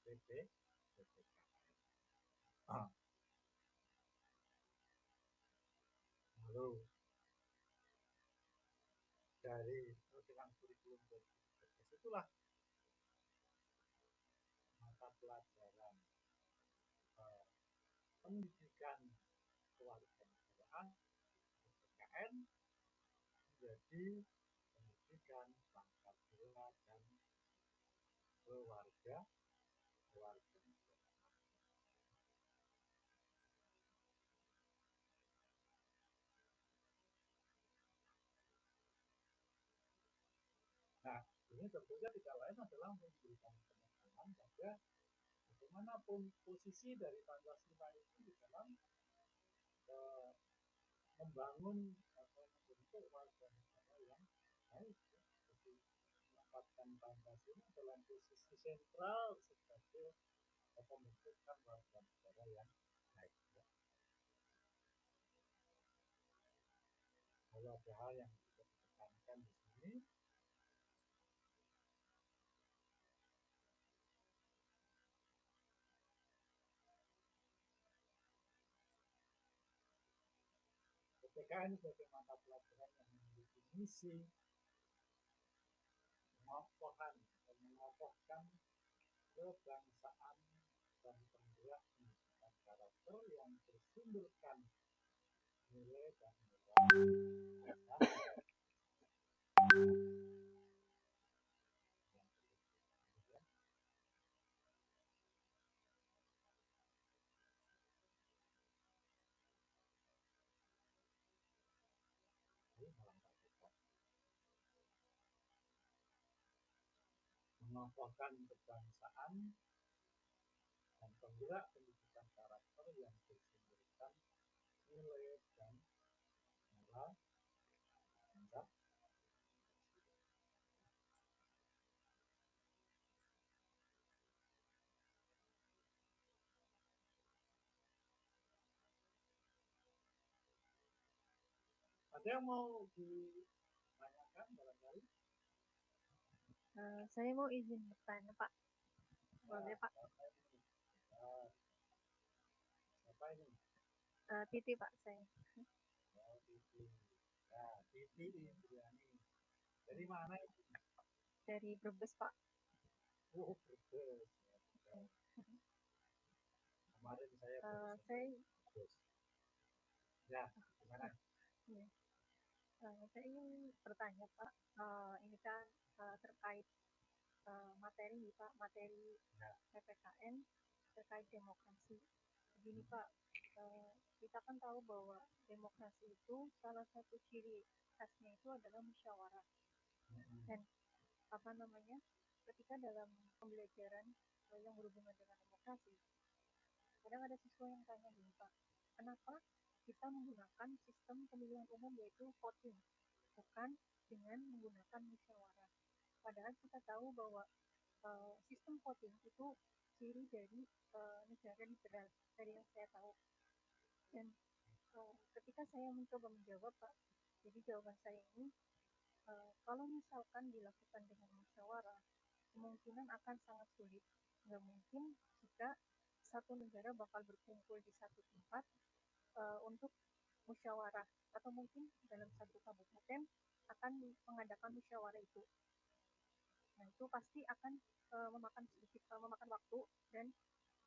PPKN. Lalu dengan kurikulum 2013 itulah mata pelajaran pendidikan kewarganegaraan PPKN menjadi pendidikan Pancasila dan kewarganegaraan. Nah, ini tentunya tidak lain adalah memberikan penekanan pada bagaimanapun posisi dari Pancasila itu di dalam membangun atau membentuk warga negara yang baik, ya. Jadi menempatkan Pancasila dalam posisi sentral sebagai pembentukan warga negara yang baik, ya. Kalau ada hal yang bisa ditekankan di sini, PPKN sebagai mata pelajaran yang memiliki misi mengokohkan kebangsaan dan penggerak pendidikan karakter yang bersumberkan nilai dan nilai dasar yang kemudian mengokohkan kebangsaan dan penggerak pendidikan karakter yang bersumberkan nilai dan nilai dasar. Ada yang mau ditanyakan barangkali? Saya mau izin bertanya, Pak. Boleh, Pak? Siapa ini? Titi, Pak, saya. Oh, Titi. Ya, Titi Indriani. Dari mana itu? Dari Brebes, Pak. Oh, Brebes. Ya, kemarin saya Saya Brebes. Ya, gimana? ya, saya ingin bertanya, Pak. Ini kan terkait materi, Pak, materi Ya. PPKN terkait demokrasi. Begini, Pak, kita kan tahu bahwa demokrasi itu salah satu ciri khasnya itu adalah musyawarah. Dan apa namanya, ketika dalam pembelajaran yang berhubungan dengan demokrasi, kadang ada siswa yang tanya gini, Pak, kenapa kita menggunakan sistem pemilihan umum yaitu voting, bukan dengan menggunakan musyawarah. Padahal kita tahu bahwa sistem voting itu ciri dari negara liberal, dari yang saya tahu. Dan ketika saya mencoba menjawab, Pak, jadi jawaban saya ini, kalau misalkan dilakukan dengan musyawarah, kemungkinan akan sangat sulit. Nggak mungkin jika satu negara bakal berkumpul di satu tempat untuk musyawarah atau mungkin dalam satu kabupaten akan mengadakan musyawarah itu. Nah, itu pasti akan memakan waktu dan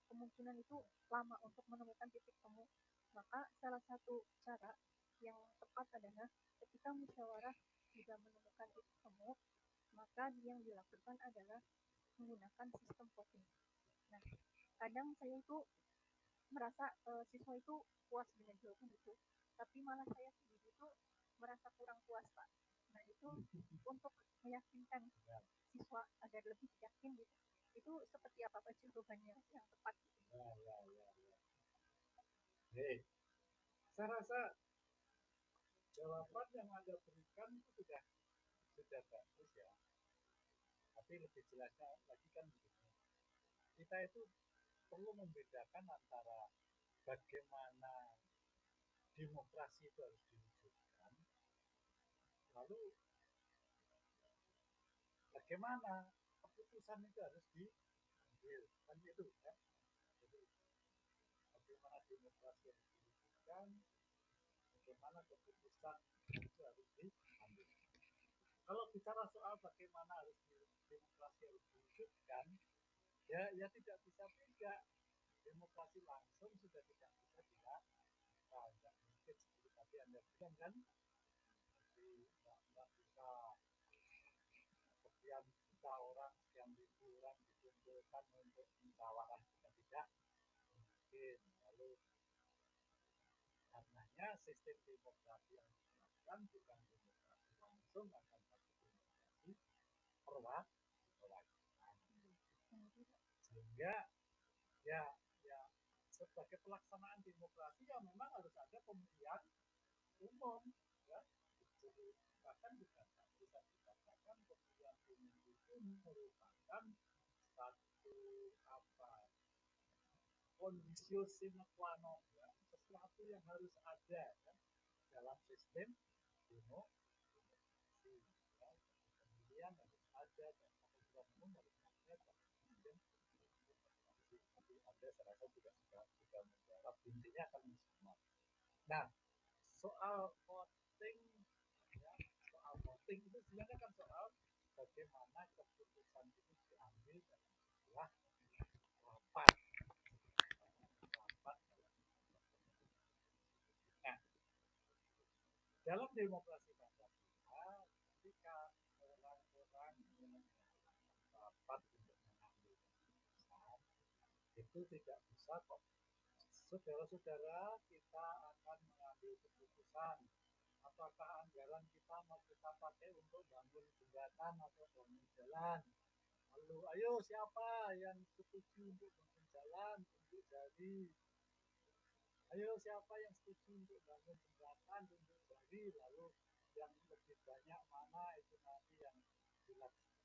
kemungkinan itu lama untuk menemukan titik temu. Maka salah satu cara yang tepat adalah ketika musyawarah sudah menemukan titik temu, maka yang dilakukan adalah menggunakan sistem voting. Nah, kadang saya itu merasa siswa itu puas dengan jawaban itu, tapi malah saya sendiri itu merasa kurang puas, Pak. Nah, itu untuk meyakinkan siswa agar lebih yakin gitu. Itu seperti apa Pak jawabannya yang tepat? Oke, saya rasa jawaban yang Anda berikan itu sudah bagus ya. Tapi lebih jelasnya lagi kan begini. Kita itu perlu membedakan antara bagaimana demokrasi itu harus diwujudkan, lalu bagaimana keputusan itu harus diambil, kan itu ya. Jadi bagaimana demokrasi harus diwujudkan, bagaimana keputusan itu harus diambil. Kalau bicara soal bagaimana demokrasi harus diwujudkan, ya tidak bisa tidak. Demokrasi langsung sudah tidak bisa dilakukan. Tidak mungkin seperti tadi Anda bilang kan, tidak bisa sekian juta orang, sekian ribu orang dikumpulkan untuk musyawarah, juga tidak mungkin. Lalu karenanya sistem demokrasi yang digunakan bukan demokrasi langsung, akan tapi demokrasi perwakilan. Sehingga ya sebagai pelaksanaan demokrasi ya memang harus ada pemilihan umum ya. Jadi bahkan bisa dikatakan pemilihan umum itu merupakan satu kondisio sine qua non ya, sesuatu yang harus ada ya, dalam sistem demokrasi ya. Pemilihan harus ada dan pemilihan umum harus ada dalam sistem demokrasi. Tapi Anda saya rasa juga sudah menjawab, intinya kan semua. Nah, soal voting ya, soal voting itu sebenarnya kan soal bagaimana keputusan itu diambil dalam sebuah rapat. Nah, dalam demokrasi Pancasila, ketika orang-orang rapat untuk mengambil keputusan, itu tidak bisa kok. Saudara-saudara, kita akan mengambil keputusan apakah anggaran kita mau kita pakai untuk bangun jembatan atau bangun jalan. Lalu, ayo siapa yang setuju untuk bangun jalan, tunjuk jari. Ayo siapa yang setuju untuk bangun jembatan, tunjuk jari. Lalu yang lebih banyak mana itu nanti yang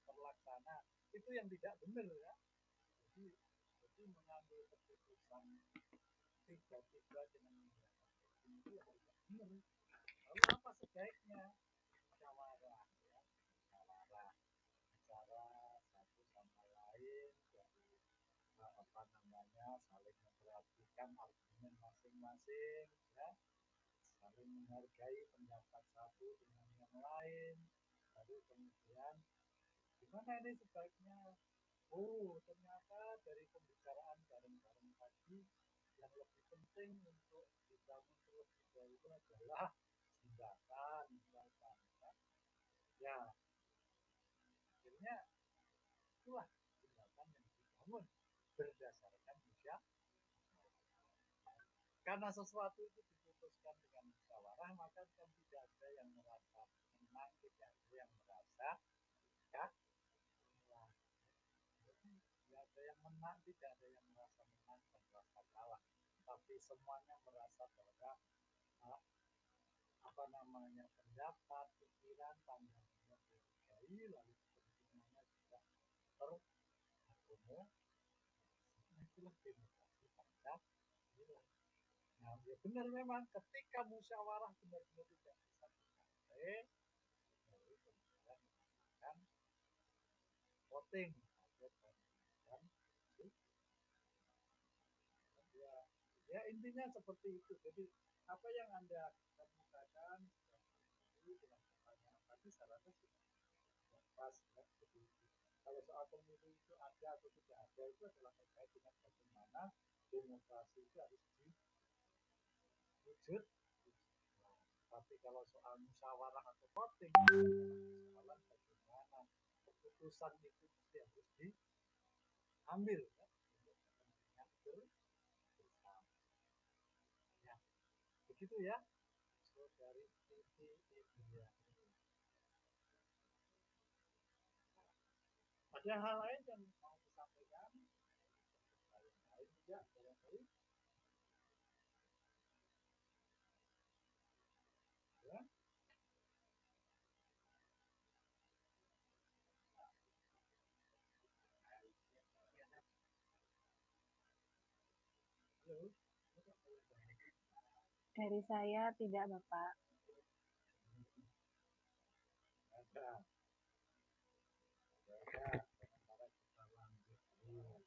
terlaksana. Itu yang tidak benar ya. Jadi mengambil keputusan tiba-tiba dengan menggunakan itu yang tidak benar. Lalu apa sebaiknya? Musyawarah ya, musyawarah bicara satu sama lain, dari saling memperhatikan argumen masing-masing ya, saling menghargai pendapat satu dengan yang lain. Lalu kemudian gimana ini sebaiknya? Oh, ternyata dari pembicaraan bareng-bareng tadi yang lebih penting untuk dibangun terlebih dahulu adalah jembatan misalkan ya. Akhirnya itulah jembatan yang dibangun berdasarkan musyawarah. Karena sesuatu itu diputuskan dengan musyawarah, maka kan tidak ada yang merasa menang, tidak ada yang merasa kalah. Tidak ada yang menang, tidak ada yang merasa menang dan merasa kalah. Tapi semuanya merasa bahwa pendapat, pikiran, pandangannya dihargai, lalu kepentingannya juga terakomodir. Itulah demokrasi Pancasila. Nah, ya benar memang ketika musyawarah benar-benar tidak bisa dicapai, lalu kemudian menggunakan voting atau pemilihan ya intinya seperti itu. Jadi Apa yang Anda kemukakan dengan pertanyaan tadi saya rasa sudah pas ya. Jadi, kalau soal pemilu itu ada atau tidak ada itu adalah terkait dengan bagaimana demokrasi itu harus diwujud. Tapi kalau soal musyawarah atau voting, persoalan bagaimana keputusan itu mesti harus diambil ya, untuk kepentingan bersama. Ya, begitu ya. So, dari Titi India. Ada hal lain yang mau disampaikan? Lain juga, barangkali. Ya. Halo. Dari saya tidak, Bapak. Ada. Sementara kita lanjut dulu.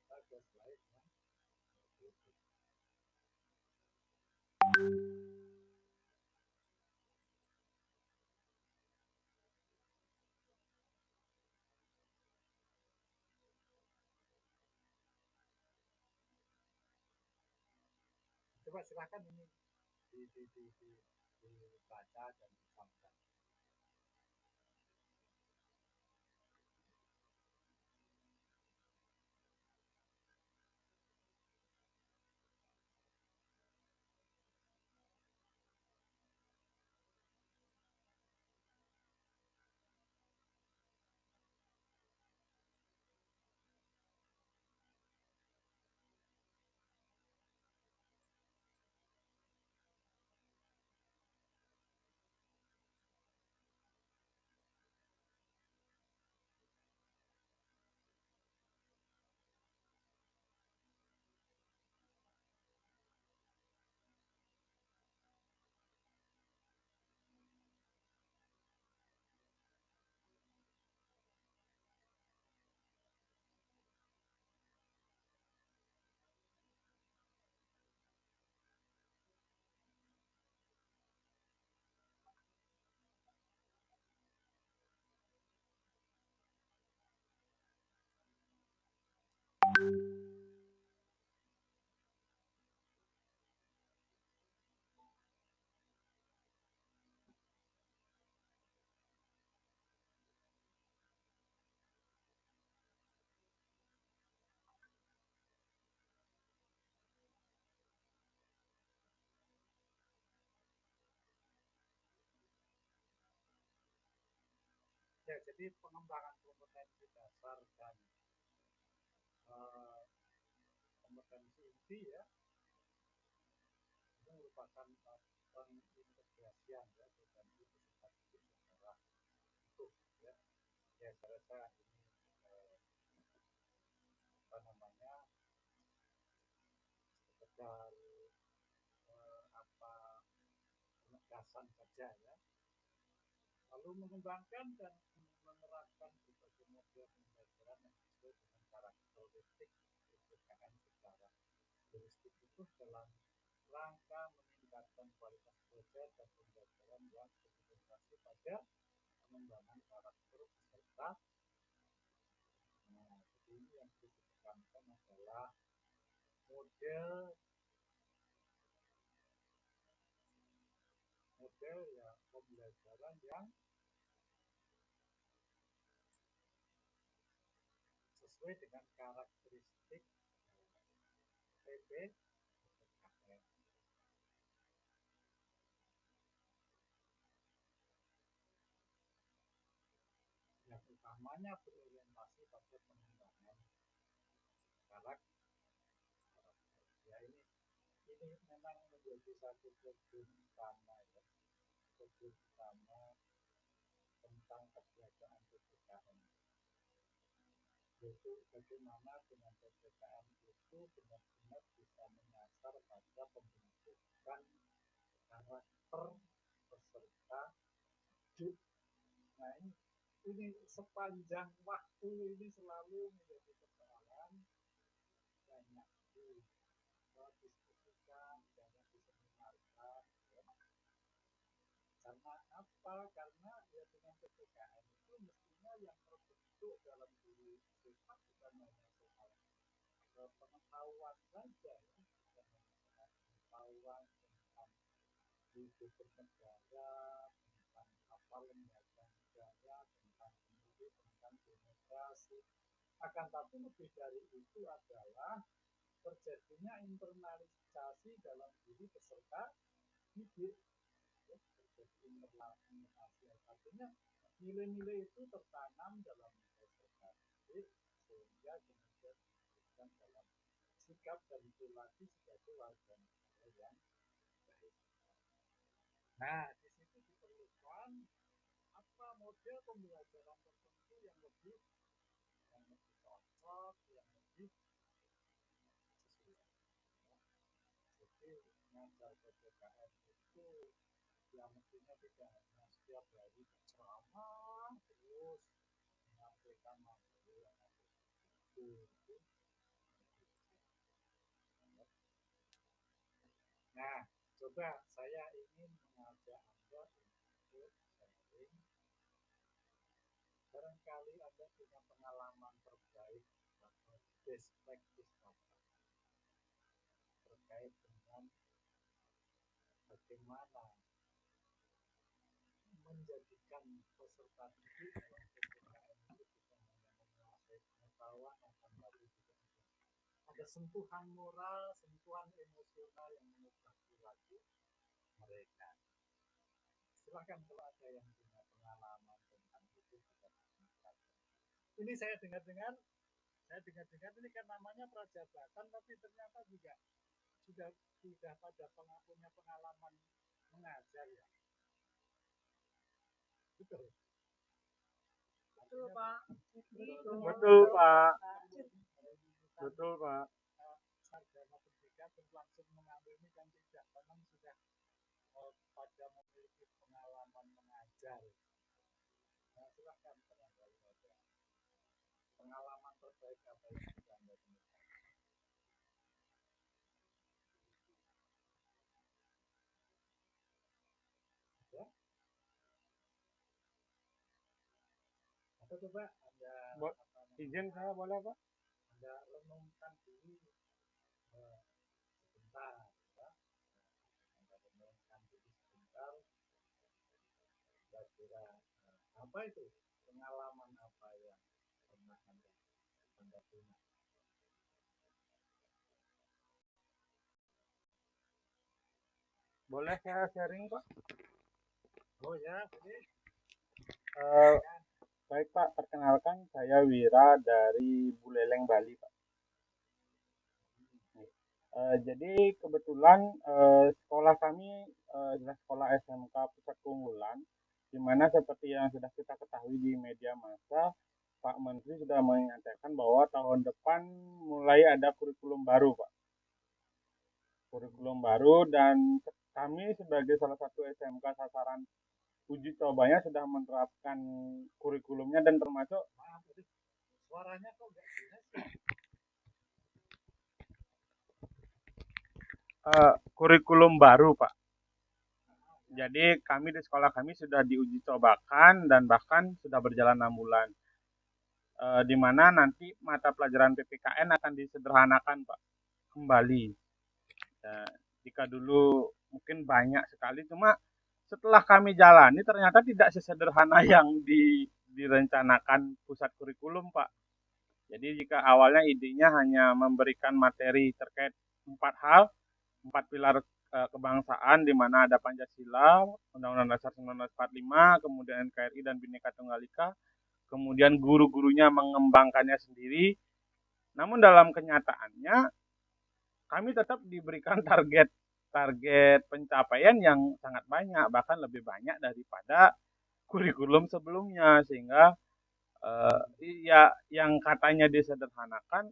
Ada slide ya. Coba silakan ini dibaca dan disampaikan. Ya, jadi pengembangan kompetensi dasar dan kompetensi inti ya, itu merupakan pengintegrasian ya, kompetensi beserta secara utuh ya. Ya, saya rasa ini apa namanya sekedar penegasan saja ya. Lalu mengembangkan dan menerapkan berbagai model pembelajaran yang sesuai dengan karakteristik PPKN secara holistik itu dalam rangka meningkatkan kualitas belajar dan pembelajaran yang berorientasi pada pengembangan karakter peserta. Nah, jadi ini yang ditekankan adalah model ya pembelajaran yang sesuai dengan karakteristik PPKN. Yang utamanya berorientasi pada pengembangan karakter. Ya ini memang menjadi satu problem utama ya, problem utama tentang keberadaan PPKN. Yaitu bagaimana dengan PPKN itu benar-benar bisa menyasar pada pembentukan karakter peserta didik. Nah ini sepanjang waktu ini selalu menjadi persoalan dan didiskusikan, jangan diseminarkan. Ya. Karena apa? Karena ya dengan PPKN itu mestinya yang terbentuk dalam diri siswa bukan hanya soal pengetahuan saja, ya. Bukan hanya soal pengetahuan tentang hidup bernegara, tentang apa lembaga negara, tentang pemilu, tentang demokrasi. Akan tapi lebih dari itu adalah terjadinya internalisasi dalam diri peserta didik. Ya, terjadi internalisasi. Artinya nilai-nilai itu tertanam dalam peserta didik sehingga kemudian diberikan dalam sikap dan perilaku sebagai warga negara yang baik. Nah, di situ diperlukan apa model pembelajaran tertentu yang lebih cocok, yang lebih sesuai. Jadi mengajar PPKN itu yang mestinya tidak hanya setiap hari ceramah terus menyampaikan materi yang itu. Nah, coba saya ingin mengajak Anda untuk sharing. Barangkali Anda punya pengalaman terbaik atau best practice apa terkait dengan bagaimana menjadikan peserta didik dalam PPKN itu bukan hanya menguasai pengetahuan, akan tapi juga ada sentuhan moral, sentuhan emosional yang mengubah perilaku mereka. Silahkan kalau ada yang punya pengalaman tentang itu bisa diceritakan. Ini saya dengar-dengar ini kan namanya Prajabatan, tapi ternyata juga sudah pada punya pengalaman mengajar ya. Betul. Betul, Pak. Betul, Pak. Betul, Pak. Sarjana pendidikan langsung mengambil ini kan tidak, memang sudah pada memiliki pengalaman mengajar. Nah, silahkan barangkali ada pengalaman terbaik apa yang bisa Anda temukan. Ya? Atau coba Anda izin saya boleh, Pak? Anda renungkan dulu sebentar, ya. Anda renungkan dulu sebentar. Kira-kira apa itu pengalaman apa yang pernah Anda punya? Boleh saya sharing, Pak? Oh ya, boleh. Baik, Pak, perkenalkan saya Wira dari Buleleng, Bali, Pak. Jadi kebetulan sekolah kami adalah sekolah SMK Pusat Keunggulan, di mana seperti yang sudah kita ketahui di media massa, Pak Menteri sudah menyatakan bahwa tahun depan mulai ada kurikulum baru, Pak. Kurikulum baru, dan kami sebagai salah satu SMK sasaran uji cobanya sudah menerapkan kurikulumnya dan termasuk suaranya kok nggak jelas ya? Kurikulum baru, Pak. Jadi kami di sekolah kami sudah diuji cobakan dan bahkan sudah berjalan 6 bulan. Di mana nanti mata pelajaran PPKN akan disederhanakan, Pak, kembali. Jika dulu mungkin banyak sekali, cuma setelah kami jalani ternyata tidak sesederhana yang direncanakan pusat kurikulum, Pak. Jadi jika awalnya idenya hanya memberikan materi terkait 4 pilar kebangsaan, di mana ada Pancasila, Undang-Undang Dasar 1945, kemudian NKRI dan Bhinneka Tunggal Ika, kemudian guru-gurunya mengembangkannya sendiri. Namun dalam kenyataannya kami tetap diberikan target pencapaian yang sangat banyak, bahkan lebih banyak daripada kurikulum sebelumnya, sehingga ya yang katanya disederhanakan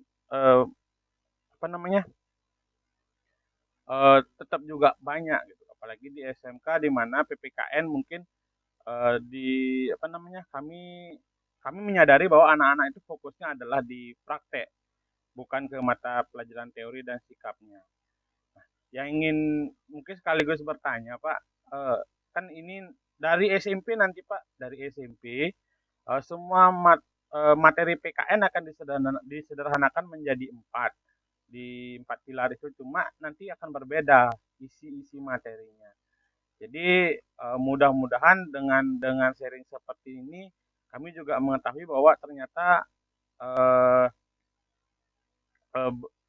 tetap juga banyak gitu, apalagi di SMK di mana PPKN mungkin kami menyadari bahwa anak-anak itu fokusnya adalah di praktek, bukan ke mata pelajaran teori dan sikapnya. yang ingin mungkin sekaligus bertanya Pak, kan ini dari SMP nanti Pak, dari SMP semua materi PKN akan disederhanakan menjadi 4 di 4 pilar itu, cuma nanti akan berbeda isi-isi materinya. Jadi mudah-mudahan dengan sharing seperti ini kami juga mengetahui bahwa ternyata eh,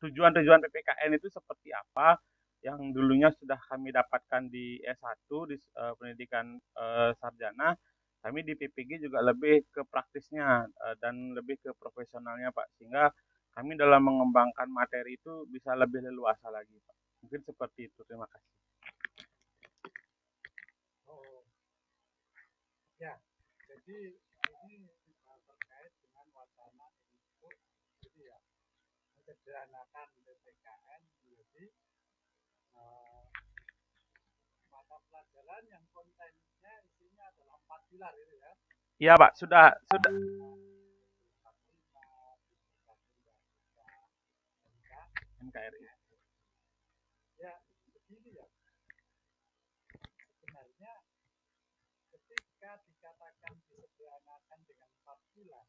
tujuan-tujuan PPKN itu seperti apa yang dulunya sudah kami dapatkan di S1 di pendidikan sarjana, kami di PPG juga lebih ke praktisnya dan lebih ke profesionalnya Pak, sehingga kami dalam mengembangkan materi itu bisa lebih leluasa lagi Pak. Mungkin seperti itu. Terima kasih. Oh, ya. Jadi ini terkait dengan wacana untuk jadi ya menyederhanakan PPKN menjadi mata pelajaran yang kontennya isinya adalah 4 pilar itu ya. Iya Pak, sudah. NKRI. Ya, begini ya. Sebenarnya ketika dikatakan disederhanakan dengan 4 pilar,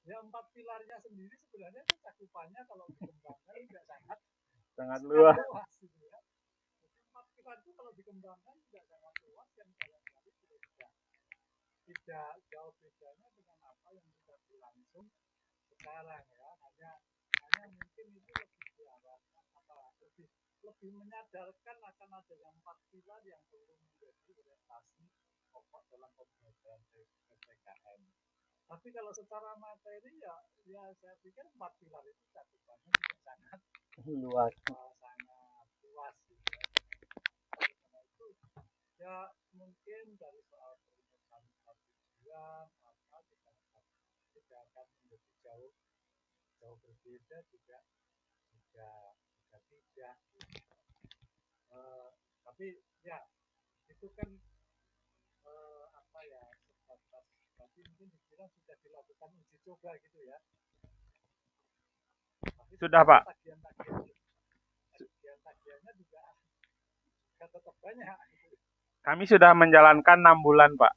ya 4 pilarnya sendiri sebenarnya itu cakupannya kalau dikembangkan juga sangat luas. gitu ya. Jadi 4 pilar itu kalau dikembangkan juga sangat luas yang barangkali tidak jauh bedanya dengan apa yang sudah berlangsung sekarang ya. Hanya mungkin itu lebih diarahkan lebih menyadarkan akan ada yang 4 pilar yang belum menjadi orientasi pokok dalam pembelajaran PPKN. Tapi kalau secara materi ya saya pikir 4 pilar itu cakupannya juga sangat Luas. sangat luas gitu ya. Karena itu ya mungkin dari soal perumusan tujuan apa tidak akan menjadi jauh berbeda juga tidak tapi ya itu kan apa ya sebatas tapi mungkin dikira sudah dilakukan uji coba gitu ya. Tapi Sudah Pak. Tagihannya juga tetap banyak. Kami sudah menjalankan 6 bulan Pak.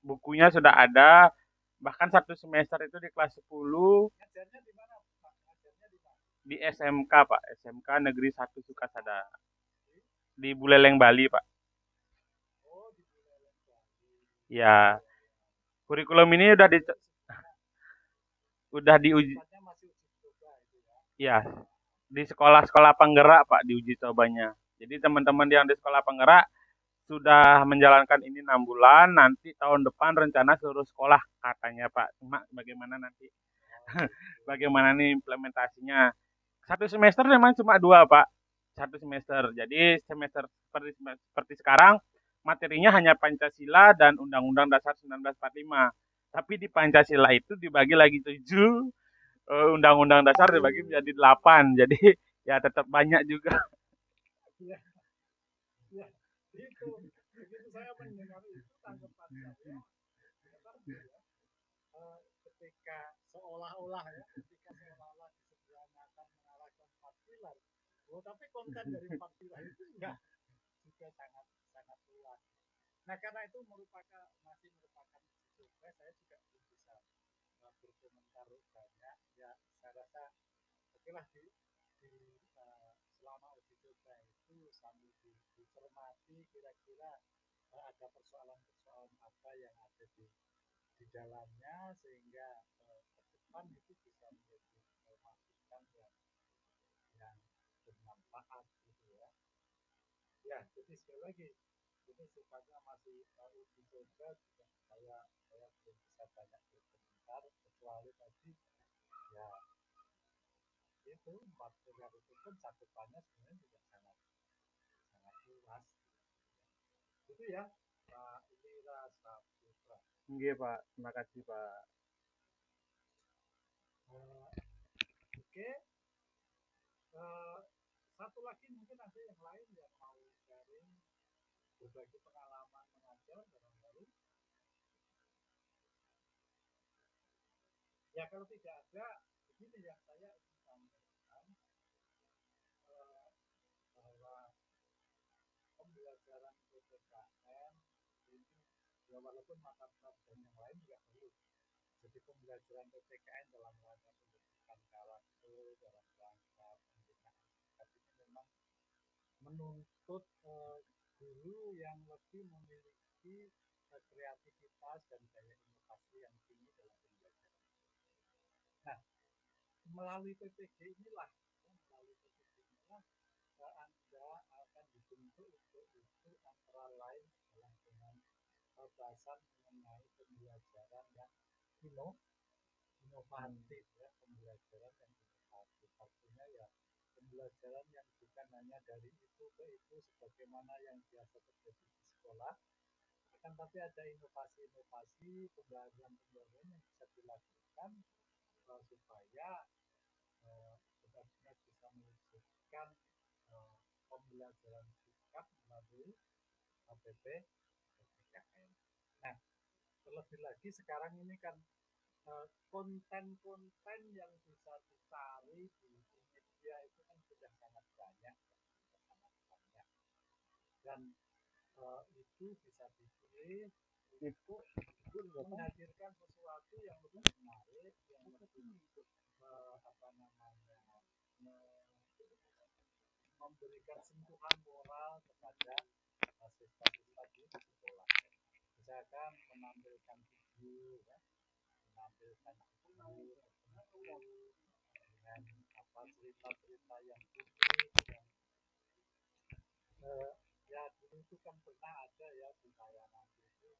Bukunya sudah ada, bahkan 1 semester itu di kelas 10. Ngajarnya di mana Pak? Ngajarnya di mana? Di SMK Pak, SMK Negeri 1 Sukasada. Di Buleleng, Bali Pak. Oh, di Buleleng Bali. Ya. Kurikulum ini udah diuji. Masih uji coba itu ya. Ya. Di sekolah-sekolah penggerak Pak diuji cobanya. Jadi teman-teman yang di sekolah penggerak sudah menjalankan ini 6 bulan, nanti tahun depan rencana seluruh sekolah katanya Pak. Cuma bagaimana nanti? Bagaimana nih implementasinya? 1 semester memang cuma 2 Pak. 1 semester. Jadi semester seperti sekarang materinya hanya Pancasila dan Undang-Undang Dasar 1945. Tapi di Pancasila itu dibagi lagi 7, Undang-Undang Dasar dibagi menjadi 8. Jadi ya tetap banyak juga. Ya, ya, itu begitu saya mendengar itu tanggapan saya ketika seolah-olah disederhanakan mengarahkan 4 pilar. Oh, tapi konten dari 4 pilar itu juga sangat luas. Nah, karena itu masih merupakan uji coba, saya juga belum bisa berkomentar banyak. Ya, saya rasa okelah selama uji coba itu sambil dicermati kira-kira ada persoalan-persoalan apa yang ada di dalamnya sehingga ke depan itu bisa menjadi masukan yang bermanfaat gitu ya. Ya, jadi sekali lagi ini sifatnya masih uji coba juga saya belum bisa banyak berkomentar kecuali tadi ya itu 4 pilar itu pun cakupannya sebenarnya juga sangat luas. Itu ya Pak Ira Saputra. Iya Pak, terima kasih Pak. Oke. Satu lagi mungkin ada yang lain yang mau sharing berbagi pengalaman mengajar barangkali. Ya kalau tidak ada, begini yang saya ingin sampaikan PPKN ini ya walaupun mata pelajaran yang lain juga perlu. Jadi pembelajaran PPKN dalam rangka pendidikan karakter, dalam rangka pendidikan ini memang menuntut guru yang lebih memiliki kreativitas dan daya inovasi yang tinggi dalam pembelajaran. Nah, melalui PPG inilah Anda akan dibentuk untuk itu antara lain adalah dengan bahasan mengenai pembelajaran yang inovatif ya, pembelajaran yang inovatif artinya ya pembelajaran yang bukan hanya dari itu ke itu sebagaimana yang biasa terjadi di sekolah, akan tapi ada inovasi-inovasi pembelajaran yang bisa dilakukan supaya benar-benar bisa mewujudkan pembelajaran sikap melalui PPKN. Nah, terlebih lagi sekarang ini kan konten-konten yang bisa dicari di media itu kan sudah sangat banyak, dan itu bisa dipilih untuk menghadirkan sesuatu yang lebih menarik, yang lebih memberikan sentuhan moral kepada siswa-siswa di sekolah. Misalkan menampilkan video, ya, menampilkan video dengan cerita-cerita yang unik, yang ya dulu itu kan pernah ada ya di tayangan itu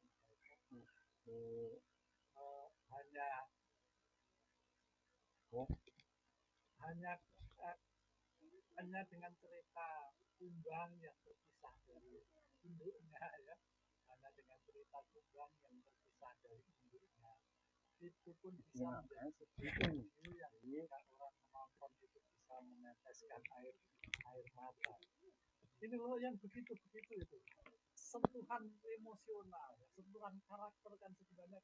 hanya dengan cerita kumbang yang terpisah dari induknya ya, hanya dengan cerita kumbang yang terpisah dari induknya itu pun bisa menjadi sebuah video yang ketika orang menonton itu bisa meneteskan air mata. Ini loh yang begitu-begitu itu sentuhan emosional, sentuhan karakter kan sebenarnya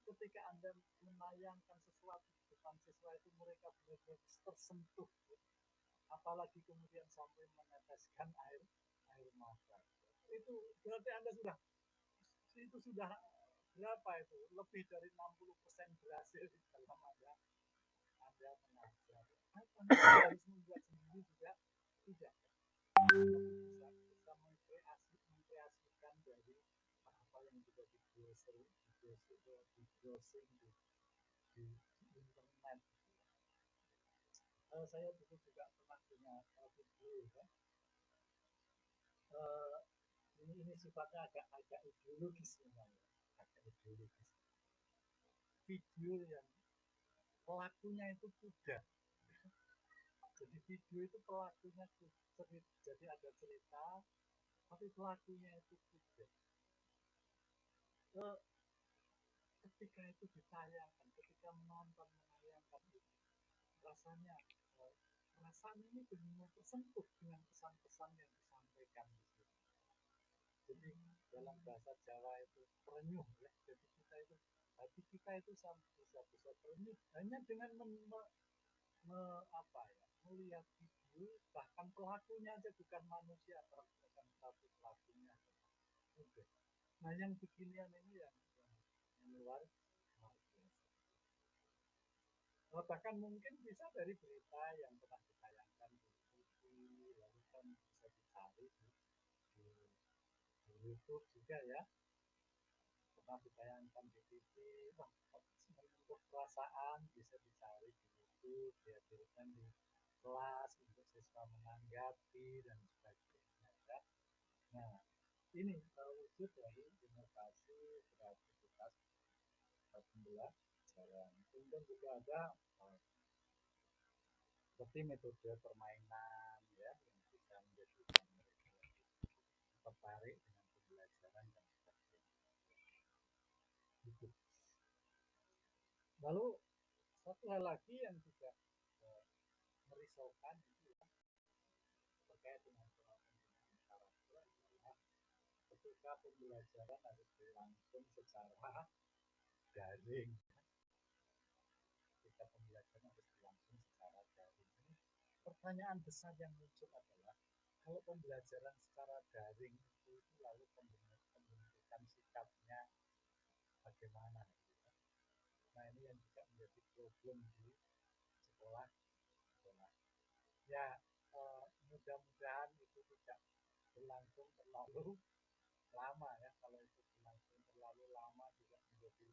ketika Anda menayangkan sesuatu di depan siswa itu mereka benar-benar tersentuh, apalagi kemudian sampai meneteskan air mata. Itu berarti Anda sudah berapa itu? Lebih dari 60% berhasil di dalam Anda mengajar. Anda harus membuat sendiri juga tidak. Bisa mengkreasikan dari apa yang sudah di browsing di internet. Saya dulu juga pernah punya video ya. Ini sifatnya agak ideologis memang, agak ideologis. Video yang pelakunya itu kuda. Jadi video itu pelakunya jadi ada cerita, tapi pelakunya itu kuda. Ketika itu ditayangkan, ketika menonton menayangkan itu, rasanya perasaan ini benar-benar tersentuh dengan pesan-pesan yang disampaikan di situ. Jadi dalam bahasa Jawa itu terenyuh ya. Jadi hati kita itu bisa terenyuh hanya dengan melihat video, bahkan pelakunya aja bukan manusia, tapi pelakunya. Oke. Nah yang beginian ini yang luar biasa. Bahkan mungkin bisa dari berita yang pernah ditayangkan di TV, lalu kan bisa dicari di YouTube juga ya, pernah ditayangkan di TV, untuk perasaan bisa dicari di YouTube, dihadirkan di kelas untuk siswa menanggapi dan sebagainya ya. Nah ini wujud dari inovasi kreativitas pembelajaran. Kemudian juga ada seperti metode permainan ya yang bisa menjadikan mereka tertarik dengan pembelajaran dan sebagainya. Gitu. Lalu satu hal lagi yang juga merisaukan itu ya, terkait dengan pembinaan karakter adalah ketika pembelajaran harus berlangsung secara daring. Ketika pembelajaran harus berlangsung secara daring. Pertanyaan besar yang muncul adalah kalau pembelajaran secara daring itu lalu pembentukan sikapnya bagaimana gitu ya. Nah ini yang juga menjadi problem di sekolah. Ya mudah-mudahan itu tidak berlangsung terlalu lama ya. Kalau itu berlangsung terlalu lama juga menjadi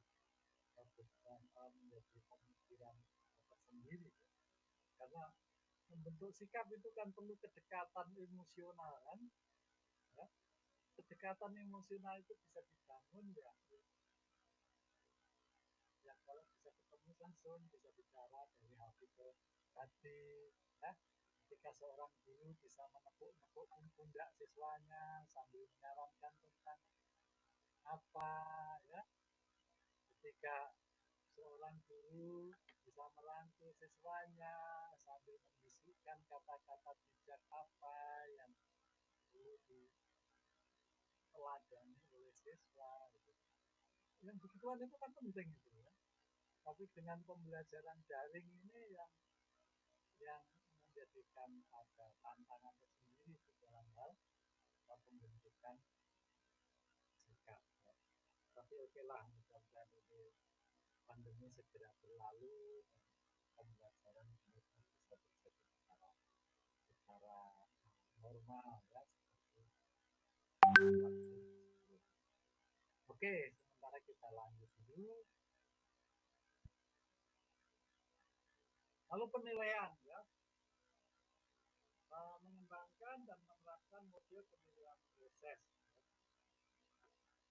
menjadi pemikiran tersendiri ya. Karena membentuk sikap itu kan perlu kedekatan emosional kan ya. Kedekatan emosional itu bisa dibangun ya kalau bisa ketemu langsung, bisa bicara dari hati ke hati ya. Ketika seorang guru bisa menepuk-nepuk pundak siswanya sambil menyarankan tentang apa ya, ketika seorang guru bisa merangkul siswanya sambil membisikkan kata-kata bijak apa yang perlu diteladani oleh siswa gitu. Yang begituan itu kan penting itu ya. Tapi dengan pembelajaran daring ini yang menjadikan ada tantangan tersendiri di dalam hal pembentukan sikap ya. Tapi oke lah, mudah-mudahan ini pandemi segera berlalu dan pembelajaran bisa terjadi secara normal ya seperti waktu. Oke, sementara kita lanjut dulu. Lalu penilaian ya, mengembangkan dan menerapkan model penilaian proses ya.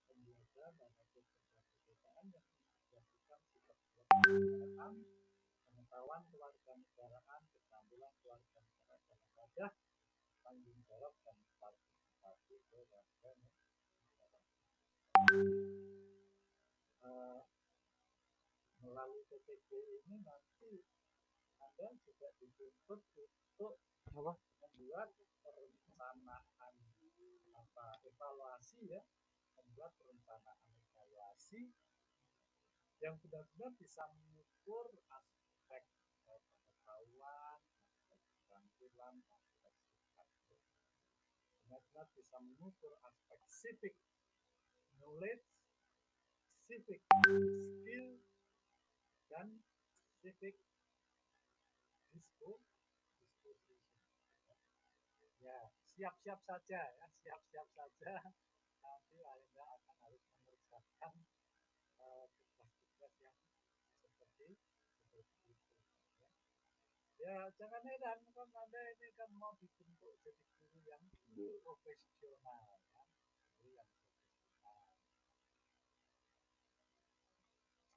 Pembelajaran dan metode kepesertaan yang mengintegrasikan sikap kewarganegaraan, pengetahuan kewarganegaraan, keterampilan kewarganegaraan dalam wadah, tanggung jawab dan partisipasi kewarganegaraan. Melalui PPG ini nanti Anda juga dituntut untuk membuat perencanaan evaluasi ya, membuat perencanaan evaluasi yang benar-benar bisa mengukur aspek pengetahuan, aspek keterampilan, aspek sikap. Benar-benar bisa mengukur aspek civic knowledge, civic skill, dan civic disposition. Ya, siap-siap saja ya, siap-siap saja. Nanti Anda akan harus mengerjakan tugas-tugas yang seperti itu. Ya, jangan heran kan Anda ini kan mau dibentuk jadi guru yang profesional ya, guru yang profesional.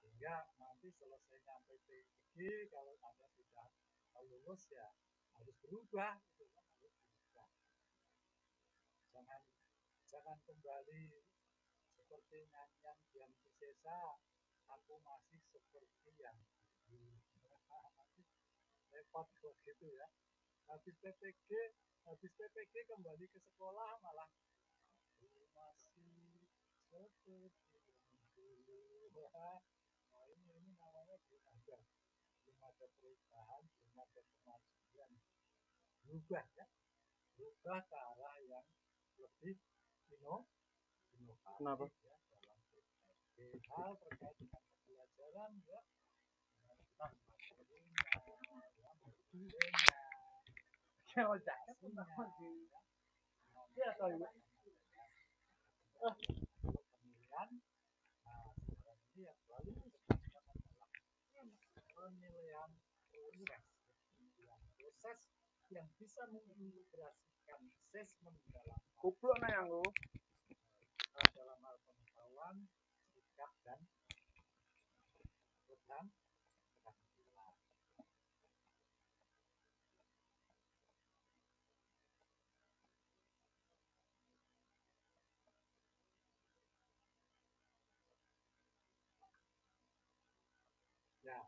Sehingga nanti selesainya PPG kalau Anda sudah lulus ya harus berubah itu kan, harus berubah. Jangan kembali seperti nyanyian Dian Piscesa, aku masih seperti yang dulu. Repot begitu ya. Habis PPG kembali ke sekolah malah aku masih seperti yang dulu. Nah ini namanya belum ada perubahan, belum ada kemajuan. Berubah ya, berubah ke arah yang lebih inovatif ya dalam berbagai hal terkait dengan pembelajaran ya, dengan materinya, ya, metodenya, pemilihan. Nah, sekarang ini yang selalu ditekankan adalah penilaian proses yang bisa mengintegrasikan asesmen dalam dalam hal pengetahuan, sikap dan keterampilan. Ya,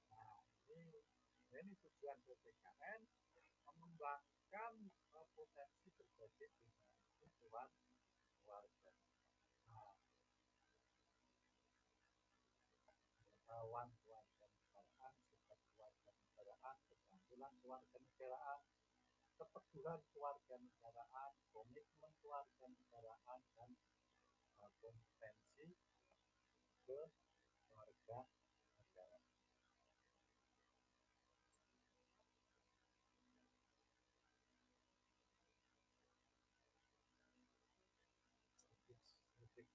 nah ini tujuan PPKN mengembangkan potensi berbagai dimensi keluarga. Nah, pengetahuan kewarganegaraan, sikap kewarganegaraan, keterampilan kewarganegaraan, keteguhan kemajuan kewarganegaraan, komitmen kewarganegaraan, dan kompetensi kewarganegaraan. Civic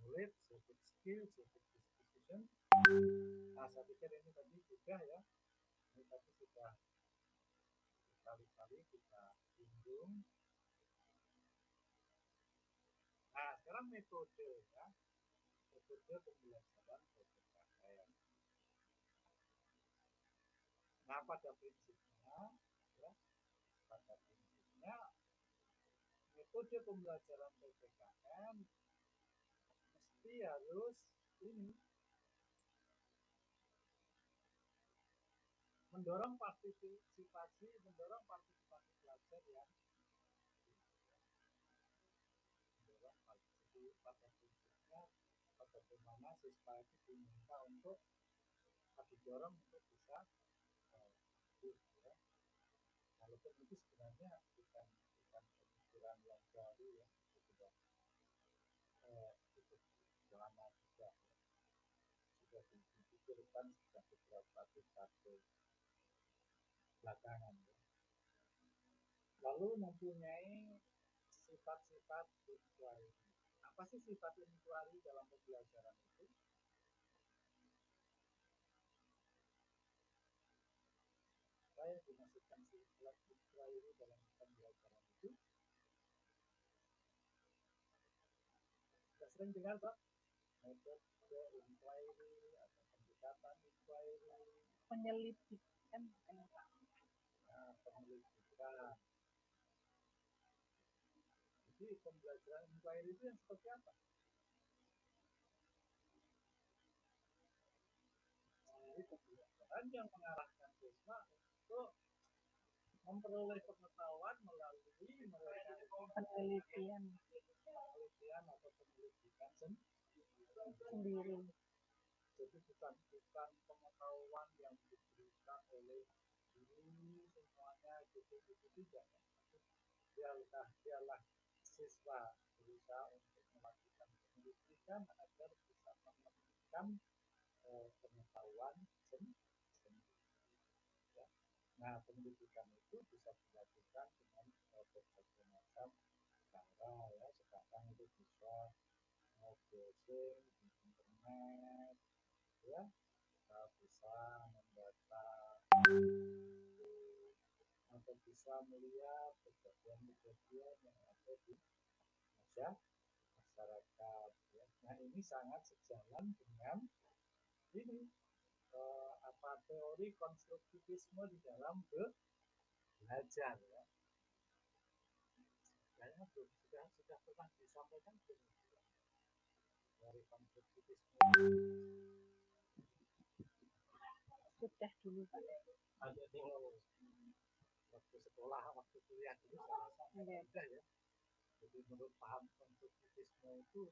knowledge, civic skill, civic disposition. Nah, saya pikir ini tadi sudah ya. Ini tadi sudah berkali-kali kita singgung. Nah, sekarang metode ya. Metode pembelajaran PPKN. Nah, pada prinsipnya ya, metode pembelajaran PPKN mesti harus ini mendorong partisipasi pelajar yang mendorong partisipasi pada prinsipnya bagaimana siswa itu diminta untuk didorong untuk bisa ya. Walaupun itu sebenarnya bukan pemikiran yang baru ya, itu sudah cukup lama juga ya. Sudah dipikirkan sejak beberapa dekade belakangan ya. Lalu mempunyai sifat-sifat inquiry. Apa sih sifat inquiry dalam pembelajaran itu? Apa yang dimaksudkan sifat inquiry dalam pembelajaran itu? Sudah sering dengar, Pak? Metode inquiry atau pendekatan inquiry. Penyelidikan bukan Pak? Nah, penyelidikan. Jadi pembelajaran inquiry itu yang seperti apa? Jadi pembelajaran yang mengarahkan siswa untuk memperoleh pengetahuan melalui mereka Penelitian atau penyelidikan sendiri. Jadi bukan pengetahuan yang diberikan oleh guru semuanya gitu tidak. Biarlah siswa berusaha untuk melakukan penyelidikan agar bisa menemukan pengetahuan sendiri. Ya. Nah, penyelidikan itu bisa dilakukan dengan berbagai macam cara ya. Sekarang itu bisa browsing di internet, ya, kita bisa membaca atau bisa melihat kejadian-kejadian yang ada di masyarakat. Ya. Nah, ini sangat sejalan dengan ini teori konstruktivisme di dalam belajar. Ya. Kayaknya sudah pernah disampaikan belum? Teori konstruktivisme. Sudah dulu Pak. Ada di waktu sekolah, waktu kuliah dulu saya rasa sudah ya. Jadi menurut paham konstruktivisme itu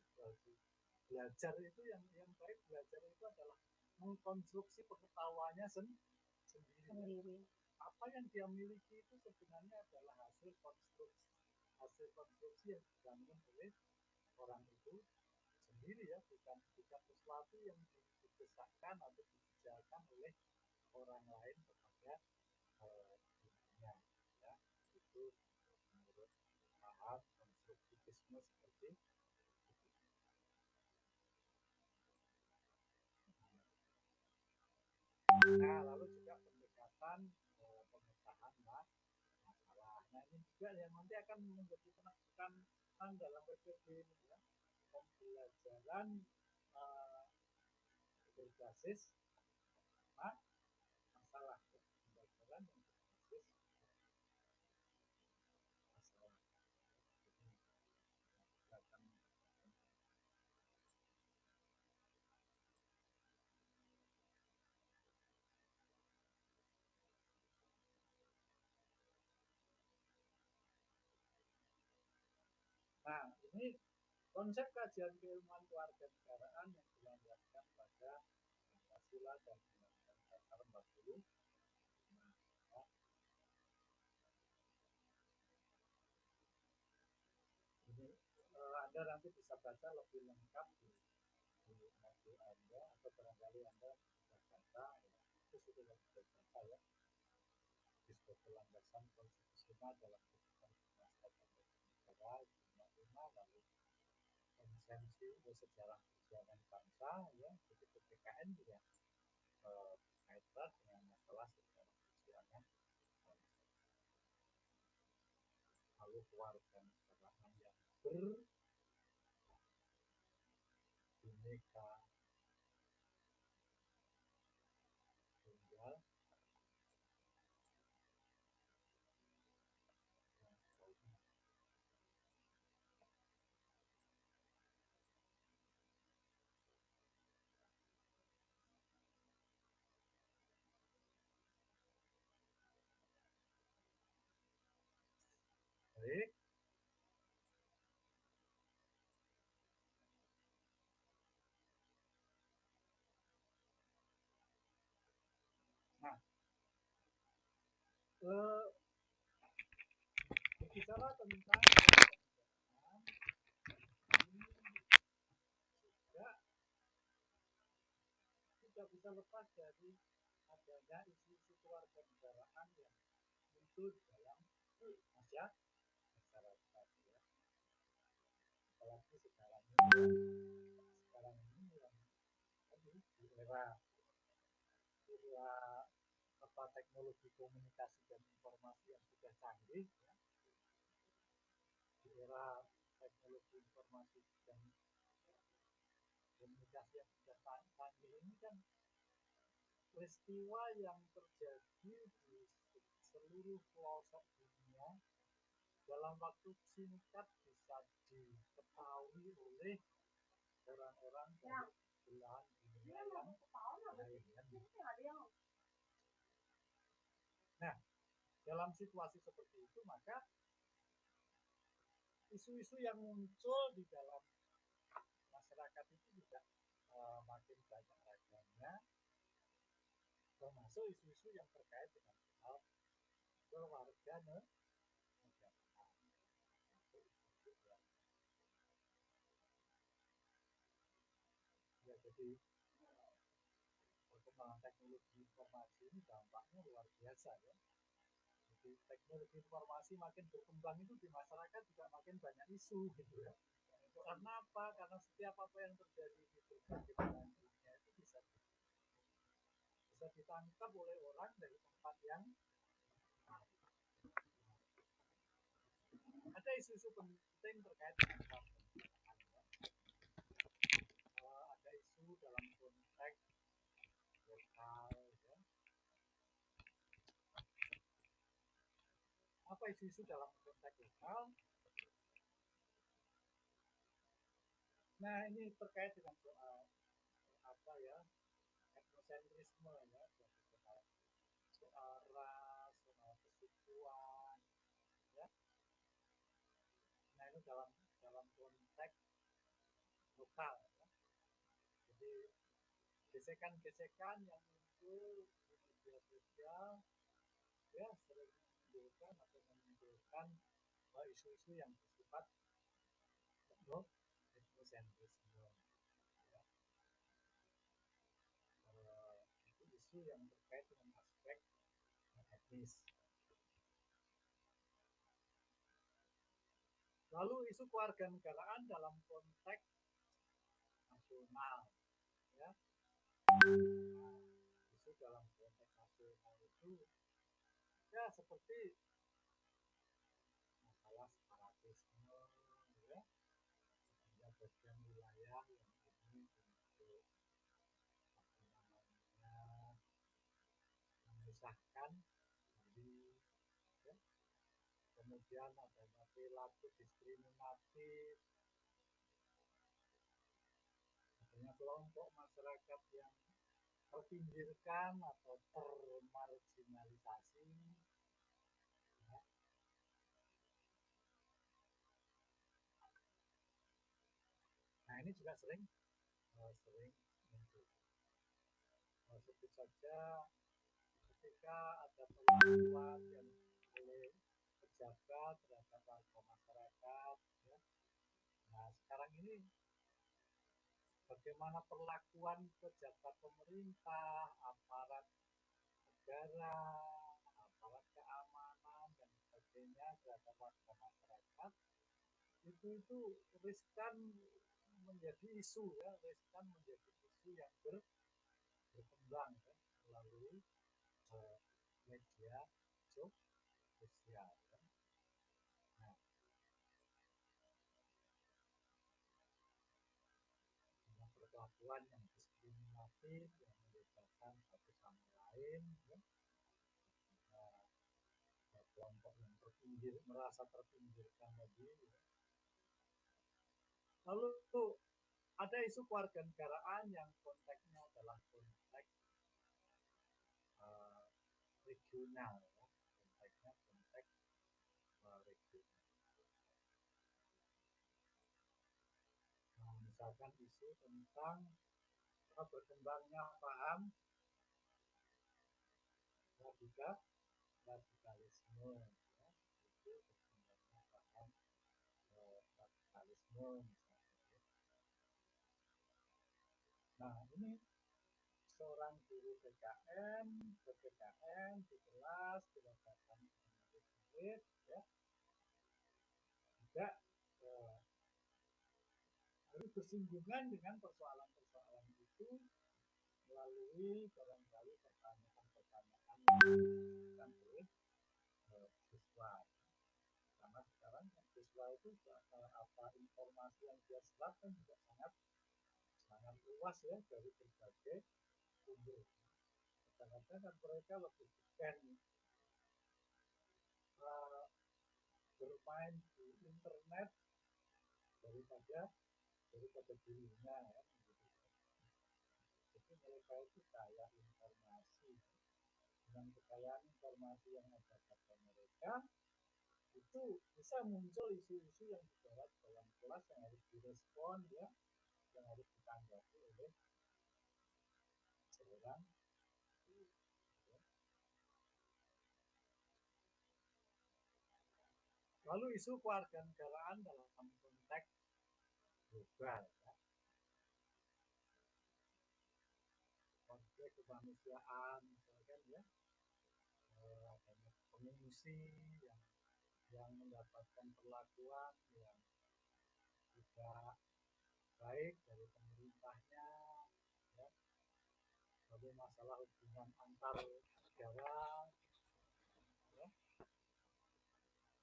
belajar itu yang baik belajar itu adalah mengkonstruksi pengetahuannya sendiri. Apa yang dia miliki itu sebenarnya adalah hasil konstruksi yang dibangun oleh orang itu sendiri ya, bukan sesuatu yang didesakkan atau dijalankan oleh orang lain kepada dirinya ya. Itu menurut paham konstruktivisme seperti itu. Nah, lalu juga pendekatan pemecahan masalah. Nah, ini juga yang nanti akan menjadi penekanan dalam PPB ini ya. Pembelajaran berbasis masalah. Pembelajaran yang berbasis masalah. Nah, ini konsep kajian keilmuan kewarganegaraan yang dilandaskan pada Pancasila dan Undang-Undang Dasar 45. Anda nanti bisa baca lebih lengkap di modul Anda, atau barangkali Anda bisa baca, ya, itu sudah lebih baca ya, di sebuah landasan konstitusional dalam kehidupan masyarakat negara, lima, lalu konsensi sejarah perjuangan bangsa, ya, jadi PKN juga kaitan dengan masalah sejarah perjuangan bangsa. Lalu kewarganegaraan yang berbineka tunggal dan sebagainya. Baik. Nah, berbicara tentang kewarganegaraan, ini juga tidak bisa lepas dari adanya isu-isu kewarganegaraan yang muncul dalam masyarakat, ya. Apalagi sekarang ini yang di era teknologi komunikasi dan informasi yang sudah canggih, ya. Di era teknologi informasi dan komunikasi yang sudah canggih ini kan peristiwa yang terjadi di seluruh pelosok dunia dalam waktu singkat bisa diketahui oleh orang-orang dari belahan dunia yang lain. Nah, dalam situasi seperti itu, maka isu-isu yang muncul di dalam masyarakat itu juga makin banyak ragamnya, termasuk isu-isu yang terkait dengan hal kewarganegaraan. Ya, jadi perkembangan teknologi informasi ini dampaknya luar biasa, ya. Jadi teknologi informasi makin berkembang itu di masyarakat juga makin banyak isu, gitu ya. Karena apa? Karena setiap apa yang terjadi di berbagai belahan dunia itu bisa ditangkap oleh orang dari tempat yang lain. Ada isu-isu penting terkait dengan kewarganegaraan, ya. Ada isu dalam konteks lokal, ya. Apa isu-isu dalam konteks lokal? Nah, ini terkait dengan soal apa ya, etnosentrisme, ya, soal ras, soal kesukuan, ya. Nah, ini dalam konteks lokal, ya. Jadi gesekan-gesekan yang muncul di media sosial, ya, sering menimbulkan isu-isu yang bersifat etnosentrisme, ya. Itu isu yang terkait dengan aspek etnis. Lalu isu kewarganegaraan dalam konteks nasional, ya. Nah, isu dalam konteks nasional itu, ya, seperti masalah separatisme, ya, ada bagian wilayah yang ini untuk apa namanya memisahkan diri, ya. Kemudian adanya perilaku diskriminatif, adanya kelompok masyarakat yang terpinggirkan atau termarginalisasi, ya. Nah, ini juga sering muncul. Sebut saja ketika ada perlakuan yang oleh pejabat terhadap warga masyarakat, ya, Nah, sekarang ini bagaimana perlakuan pejabat pemerintah, aparat negara, aparat keamanan dan sebagainya terhadap warga masyarakat itu riskan menjadi isu ya, riskan menjadi isu yang berkembang ya, melalui media sosial. Ya. Nah, dengan perlakuan yang diskriminatif yang membedakan satu sama lain, ya. Kelompok yang terpinggir merasa terpinggirkan tadi. Ya. Lalu ada isu kewarganegaraan yang konteksnya adalah konteks regional, ya. Konteksnya konteks regional. Nah, misalkan isu tentang berkembangnya paham radikalisme, ya. Itu berkembangnya paham radikalisme misalnya. Nah, ini seorang guru PKN di kelas dilakukan murid, ya, juga harus bersinggungan dengan persoalan-persoalan itu melalui barangkali pertanyaan-pertanyaan yang dilakukan oleh siswa. Karena sekarang siswa itu apa informasi yang dia serap kan juga sangat luas ya dari berbagai sumber. Kadang-kadang kan mereka lebih depend bermain di internet daripada dirinya ya. Jadi mereka itu kaya informasi. Dengan kekayaan informasi yang ada pada mereka, itu bisa muncul isu-isu yang dibawa dalam kelas yang harus direspon ya, yang harus ditanggapi oleh seorang guru. Ya. Lalu isu kewarganegaraan dalam konteks global, ya. Konflik kemanusiaan, misalkan ya, adanya pengungsi yang mendapatkan perlakuan yang tidak baik dari pemerintahnya, ya. Lalu masalah hubungan antar negara, ya.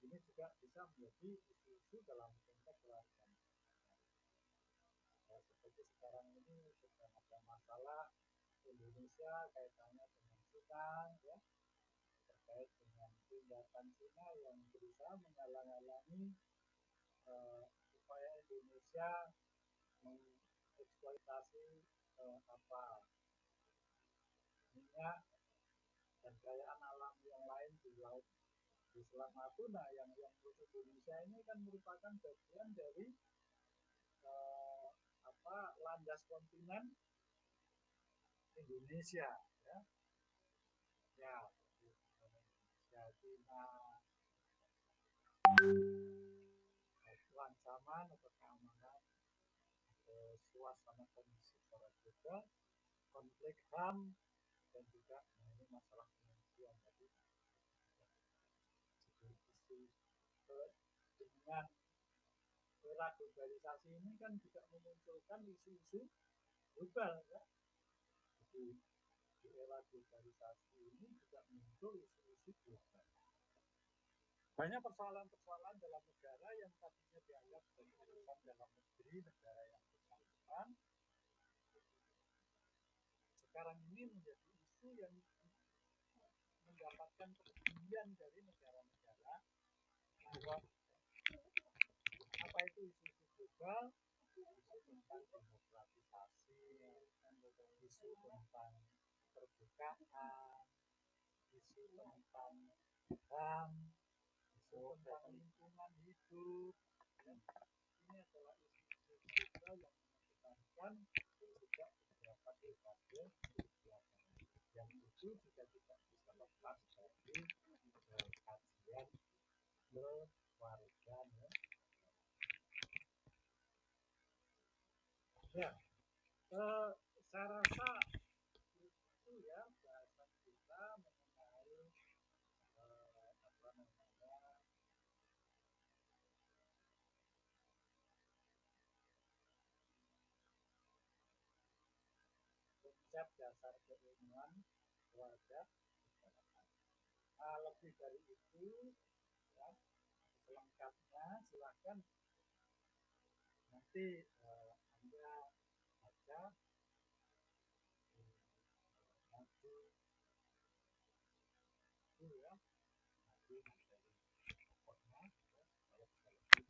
Ini juga bisa menjadi isu-isu dalam konteks kewarganegaraan. Ya, seperti sekarang ini sedang ada masalah Indonesia kaitannya dengan Cina, ya, terkait dengan tindakan Cina yang berusaha menghalang-halangi upaya Indonesia mengeksploitasi minyak dan kekayaan alam yang lain di laut di Selat Natuna yang menurut Indonesia ini kan merupakan bagian dari landas kontinen Indonesia, ya, ya, Indonesia, Cina, ancaman atau keamanan, suasana kondisi secara global, konflik HAM dan juga ini masalah pengungsian tadi. Jadi isu dengan era globalisasi ini kan juga memunculkan isu-isu global, ya. Jadi di era globalisasi ini juga muncul isu-isu global. Banyak persoalan-persoalan dalam negara yang tadinya dianggap sebagai urusan dalam negeri negara yang bersangkutan, sekarang ini menjadi isu yang mendapatkan kepedulian dari negara-negara luar. Apa itu isu-isu global? Isu tentang demokratisasi, isu tentang keterbukaan, isu tentang HAM, isu tentang lingkungan hidup. Ini adalah isu-isu global yang mengedepankan juga beberapa dekade yang itu juga tidak bisa lepas dari kajian kewarganegaraan. Ya, saya rasa itu ya bahasan kita mengenai apa namanya konsep dasar keilmuan keluarga masyarakat. Nah, lebih dari itu ya, selengkapnya silahkan nanti Anda baca nanti itu ya nanti materi pokoknya ya, kalau bisa lebih.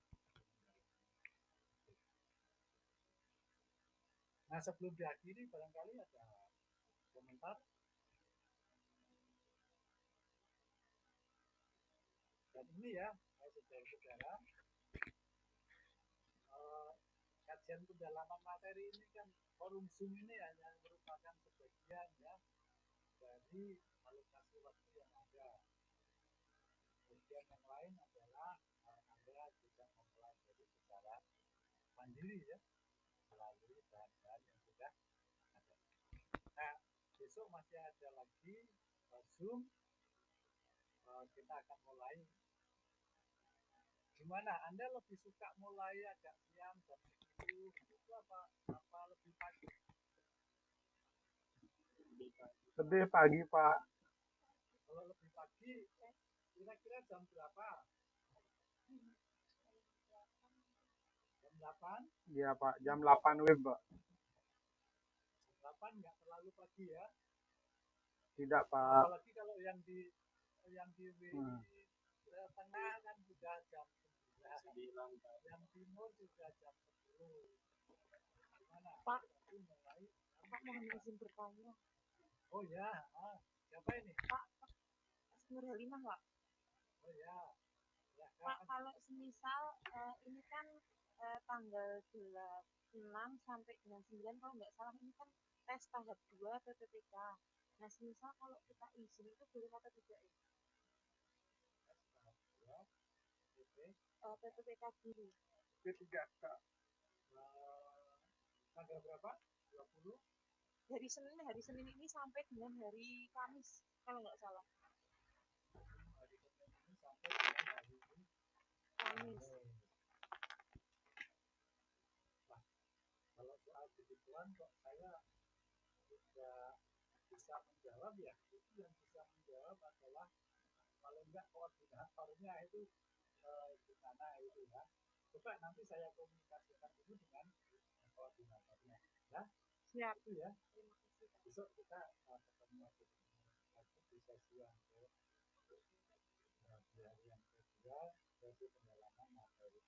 Nah, sebelum diakhiri barangkali ada komentar. Dan ini ya, saudara-saudara, kajian pendalaman materi ini kan forum Zoom ini hanya merupakan sebagian ya dari alokasi waktu yang ada. Bagian yang lain adalah Anda juga mempelajari secara mandiri ya melalui bahan-bahan yang sudah ada. Nah, besok masih ada lagi Zoom. Kita akan mulai. Gimana? Anda lebih suka mulai agak siang jam 10 itu apa lebih pagi? Lebih pagi, Pak. Kalau lebih pagi, kira-kira jam berapa? Jam 8? Iya, Pak. Jam 8 WIB, Pak. 8 nggak terlalu pagi ya? Tidak, Pak. Apalagi kalau yang di tengah kan sudah jam 9. Yang timur sudah jam 10. Gimana? Pak, Berarti mulai Pak mohon izin bertanya. Oh ya, siapa ini? Pak, Nurhalimah, Pak. Oh ya, ya Pak, kan. kalau semisal ini kan tanggal 6 sampai dengan 9 kalau nggak salah ini kan tes tahap 2 PPPK. Nah, semisal kalau kita izin itu boleh atau tidak ya? PPPK dulu. P3K. Tanggal berapa? 20? Hari Senin ini sampai dengan hari Kamis kalau nggak salah. Hari Senin ini sampai dengan hari Kamis. Nah, kalau soal begituan kok saya tidak bisa menjawab ya. Itu yang bisa menjawab adalah paling enggak koordinatornya itu gimana itu ya. Coba nanti saya komunikasikan dulu dengan koordinatornya. Ya, Siap. itu ya. Terima kasih, Pak. Besok kita ketemu lagi di sesi yang di hari yang kedua, sesi pendalaman materi.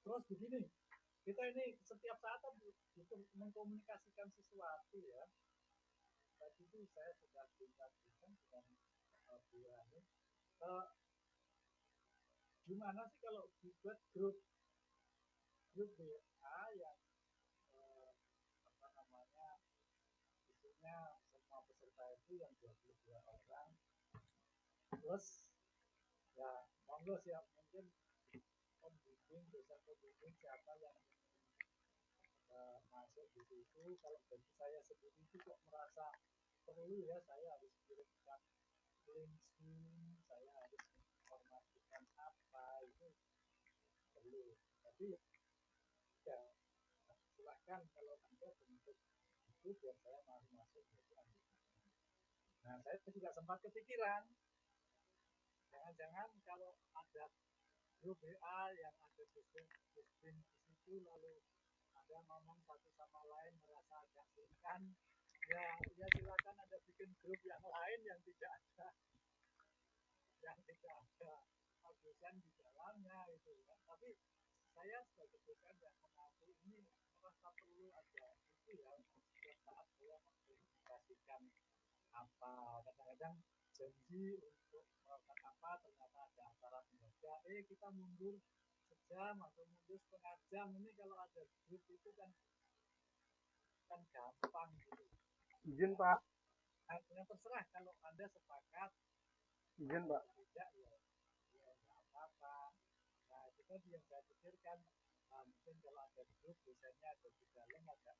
Terus begini, kita ini setiap saat butuh mengkomunikasikan sesuatu ya. Tadi itu saya sudah bincang-bincang dengan Bu Hani. Gimana sih kalau dibuat grup WA yang apa namanya isinya semua peserta itu yang 22 orang plus ya monggo siap mungkin pembimbing dosen pembimbing siapa yang masuk di situ. Kalau bagi saya sendiri itu kok merasa perlu ya saya harus kirimkan link Zoom, saya harus menginformasikan apa itu perlu. Tapi ya silahkan kalau Anda bentuk itu biar saya masuk jadi anggota. Nah, saya juga sempat kepikiran, jangan-jangan kalau ada grup WA yang ada dosen di situ lalu ada ngomong satu sama lain merasa agak sungkan, ya silakan ada bikin grup yang lain yang tidak ada dosen di dalamnya itu ya. Tapi saya sebagai dosen yang mengaku ini merasa perlu ada itu ya setiap saat saya mengkomunikasikan apa kadang-kadang janji untuk melakukan apa ternyata ada acara mendadak kita mundur sejam atau mundur setengah jam ini kalau ada grup itu kan gampang gitu. Izin, Pak. Artinya terserah kalau Anda sepakat. Izin, Pak. Tidak ya nggak apa-apa. Nah itu tadi yang saya pikirkan mungkin kalau ada grup dosennya ada di dalam agak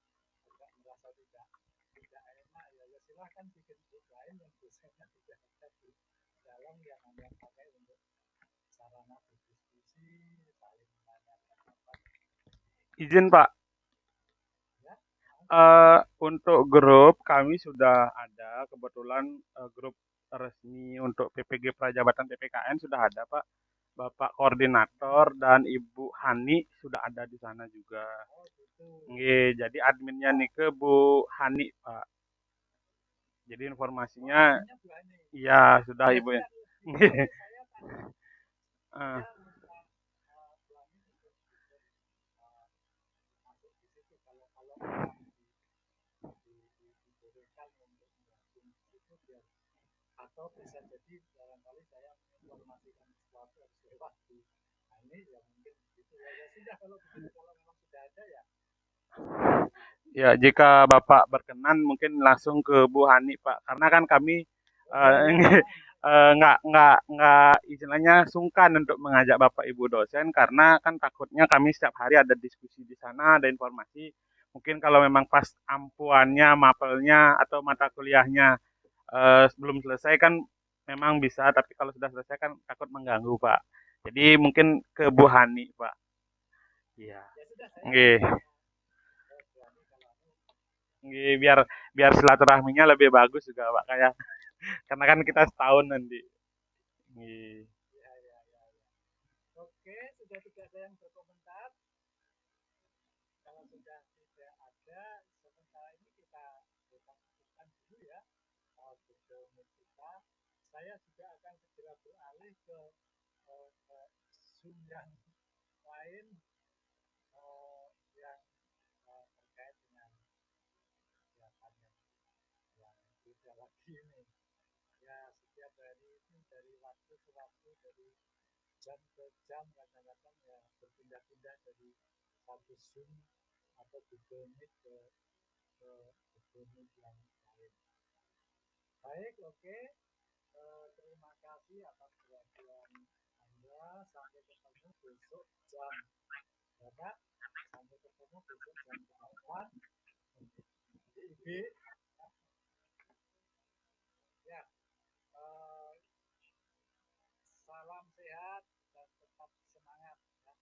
merasa tidak enak ya, ya silahkan bikin grup lain yang dosennya tidak ada di dalam, yang hanya pakai untuk sarana berdiskusi, saling menanyakan apa. Izin Pak, Ya, untuk grup kami sudah ada kebetulan grup resmi untuk PPG Prajabatan PPKN sudah ada Pak. Bapak koordinator dan Ibu Hani sudah ada di sana juga. oh gitu. Nggih, jadi adminnya nih ke Bu Hani Pak. Jadi informasinya Adminnya Bu Hani. iya sudah Ibu. Jadi Nggih. saya tadi Eh, saya minta Bu Hani untuk masuk di situ kalau memang dibolehkan untuk menggabung di situ, biar atau bisa jadi barangkali saya menginformasikan sesuatu harus lewat di Hani, ya mungkin gitu ya. Ya sudah kalau begitu, kalau memang sudah ada ya. Ya, jika Bapak berkenan mungkin langsung ke Bu Hani Pak, karena kan kami nggak istilahnya sungkan untuk mengajak Bapak Ibu dosen karena kan takutnya kami setiap hari ada diskusi di sana, ada informasi. Mungkin kalau memang pas ampuannya, mapelnya atau mata kuliahnya belum selesai kan memang bisa, tapi kalau sudah selesai kan takut mengganggu Pak. Jadi mungkin ke Bu Hani Pak. Iya. Ya sudah, saya Nggih. Bu Hani kalau Nggih, biar biar silaturahminya lebih bagus juga Pak kayak karena kan kita setahun nanti. Nggih. ya. Oke, sudah tidak ada yang berkomentar. Kalau sudah tidak ada, sementara ini kita cukupkan dulu ya Google Meet kita. Saya juga akan segera beralih ke Zoom yang lain yang terkait dengan kegiatan yang beda lagi ini. Ya, setiap hari ini dari waktu ke waktu, dari jam ke jam, kadang-kadang ya berpindah-pindah dari satu Zoom atau Google Meet ke Google Meet yang lain. Baik, oke. Terima kasih atas perhatian Anda. Sampai ketemu besok jam berapa? Sampai ketemu besok jam 8 di IB. Ya, salam sehat dan tetap semangat. Ya.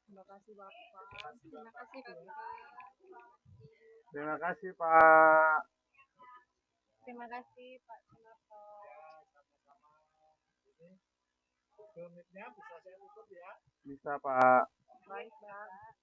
Terima kasih Bapak. Terima kasih Bapak. Terima kasih Pak. Terima kasih Pak Sunarto. Ya, sama-sama. Ini Google Meet-nya bisa saya tutup ya. Bisa Pak. Baik, Pak.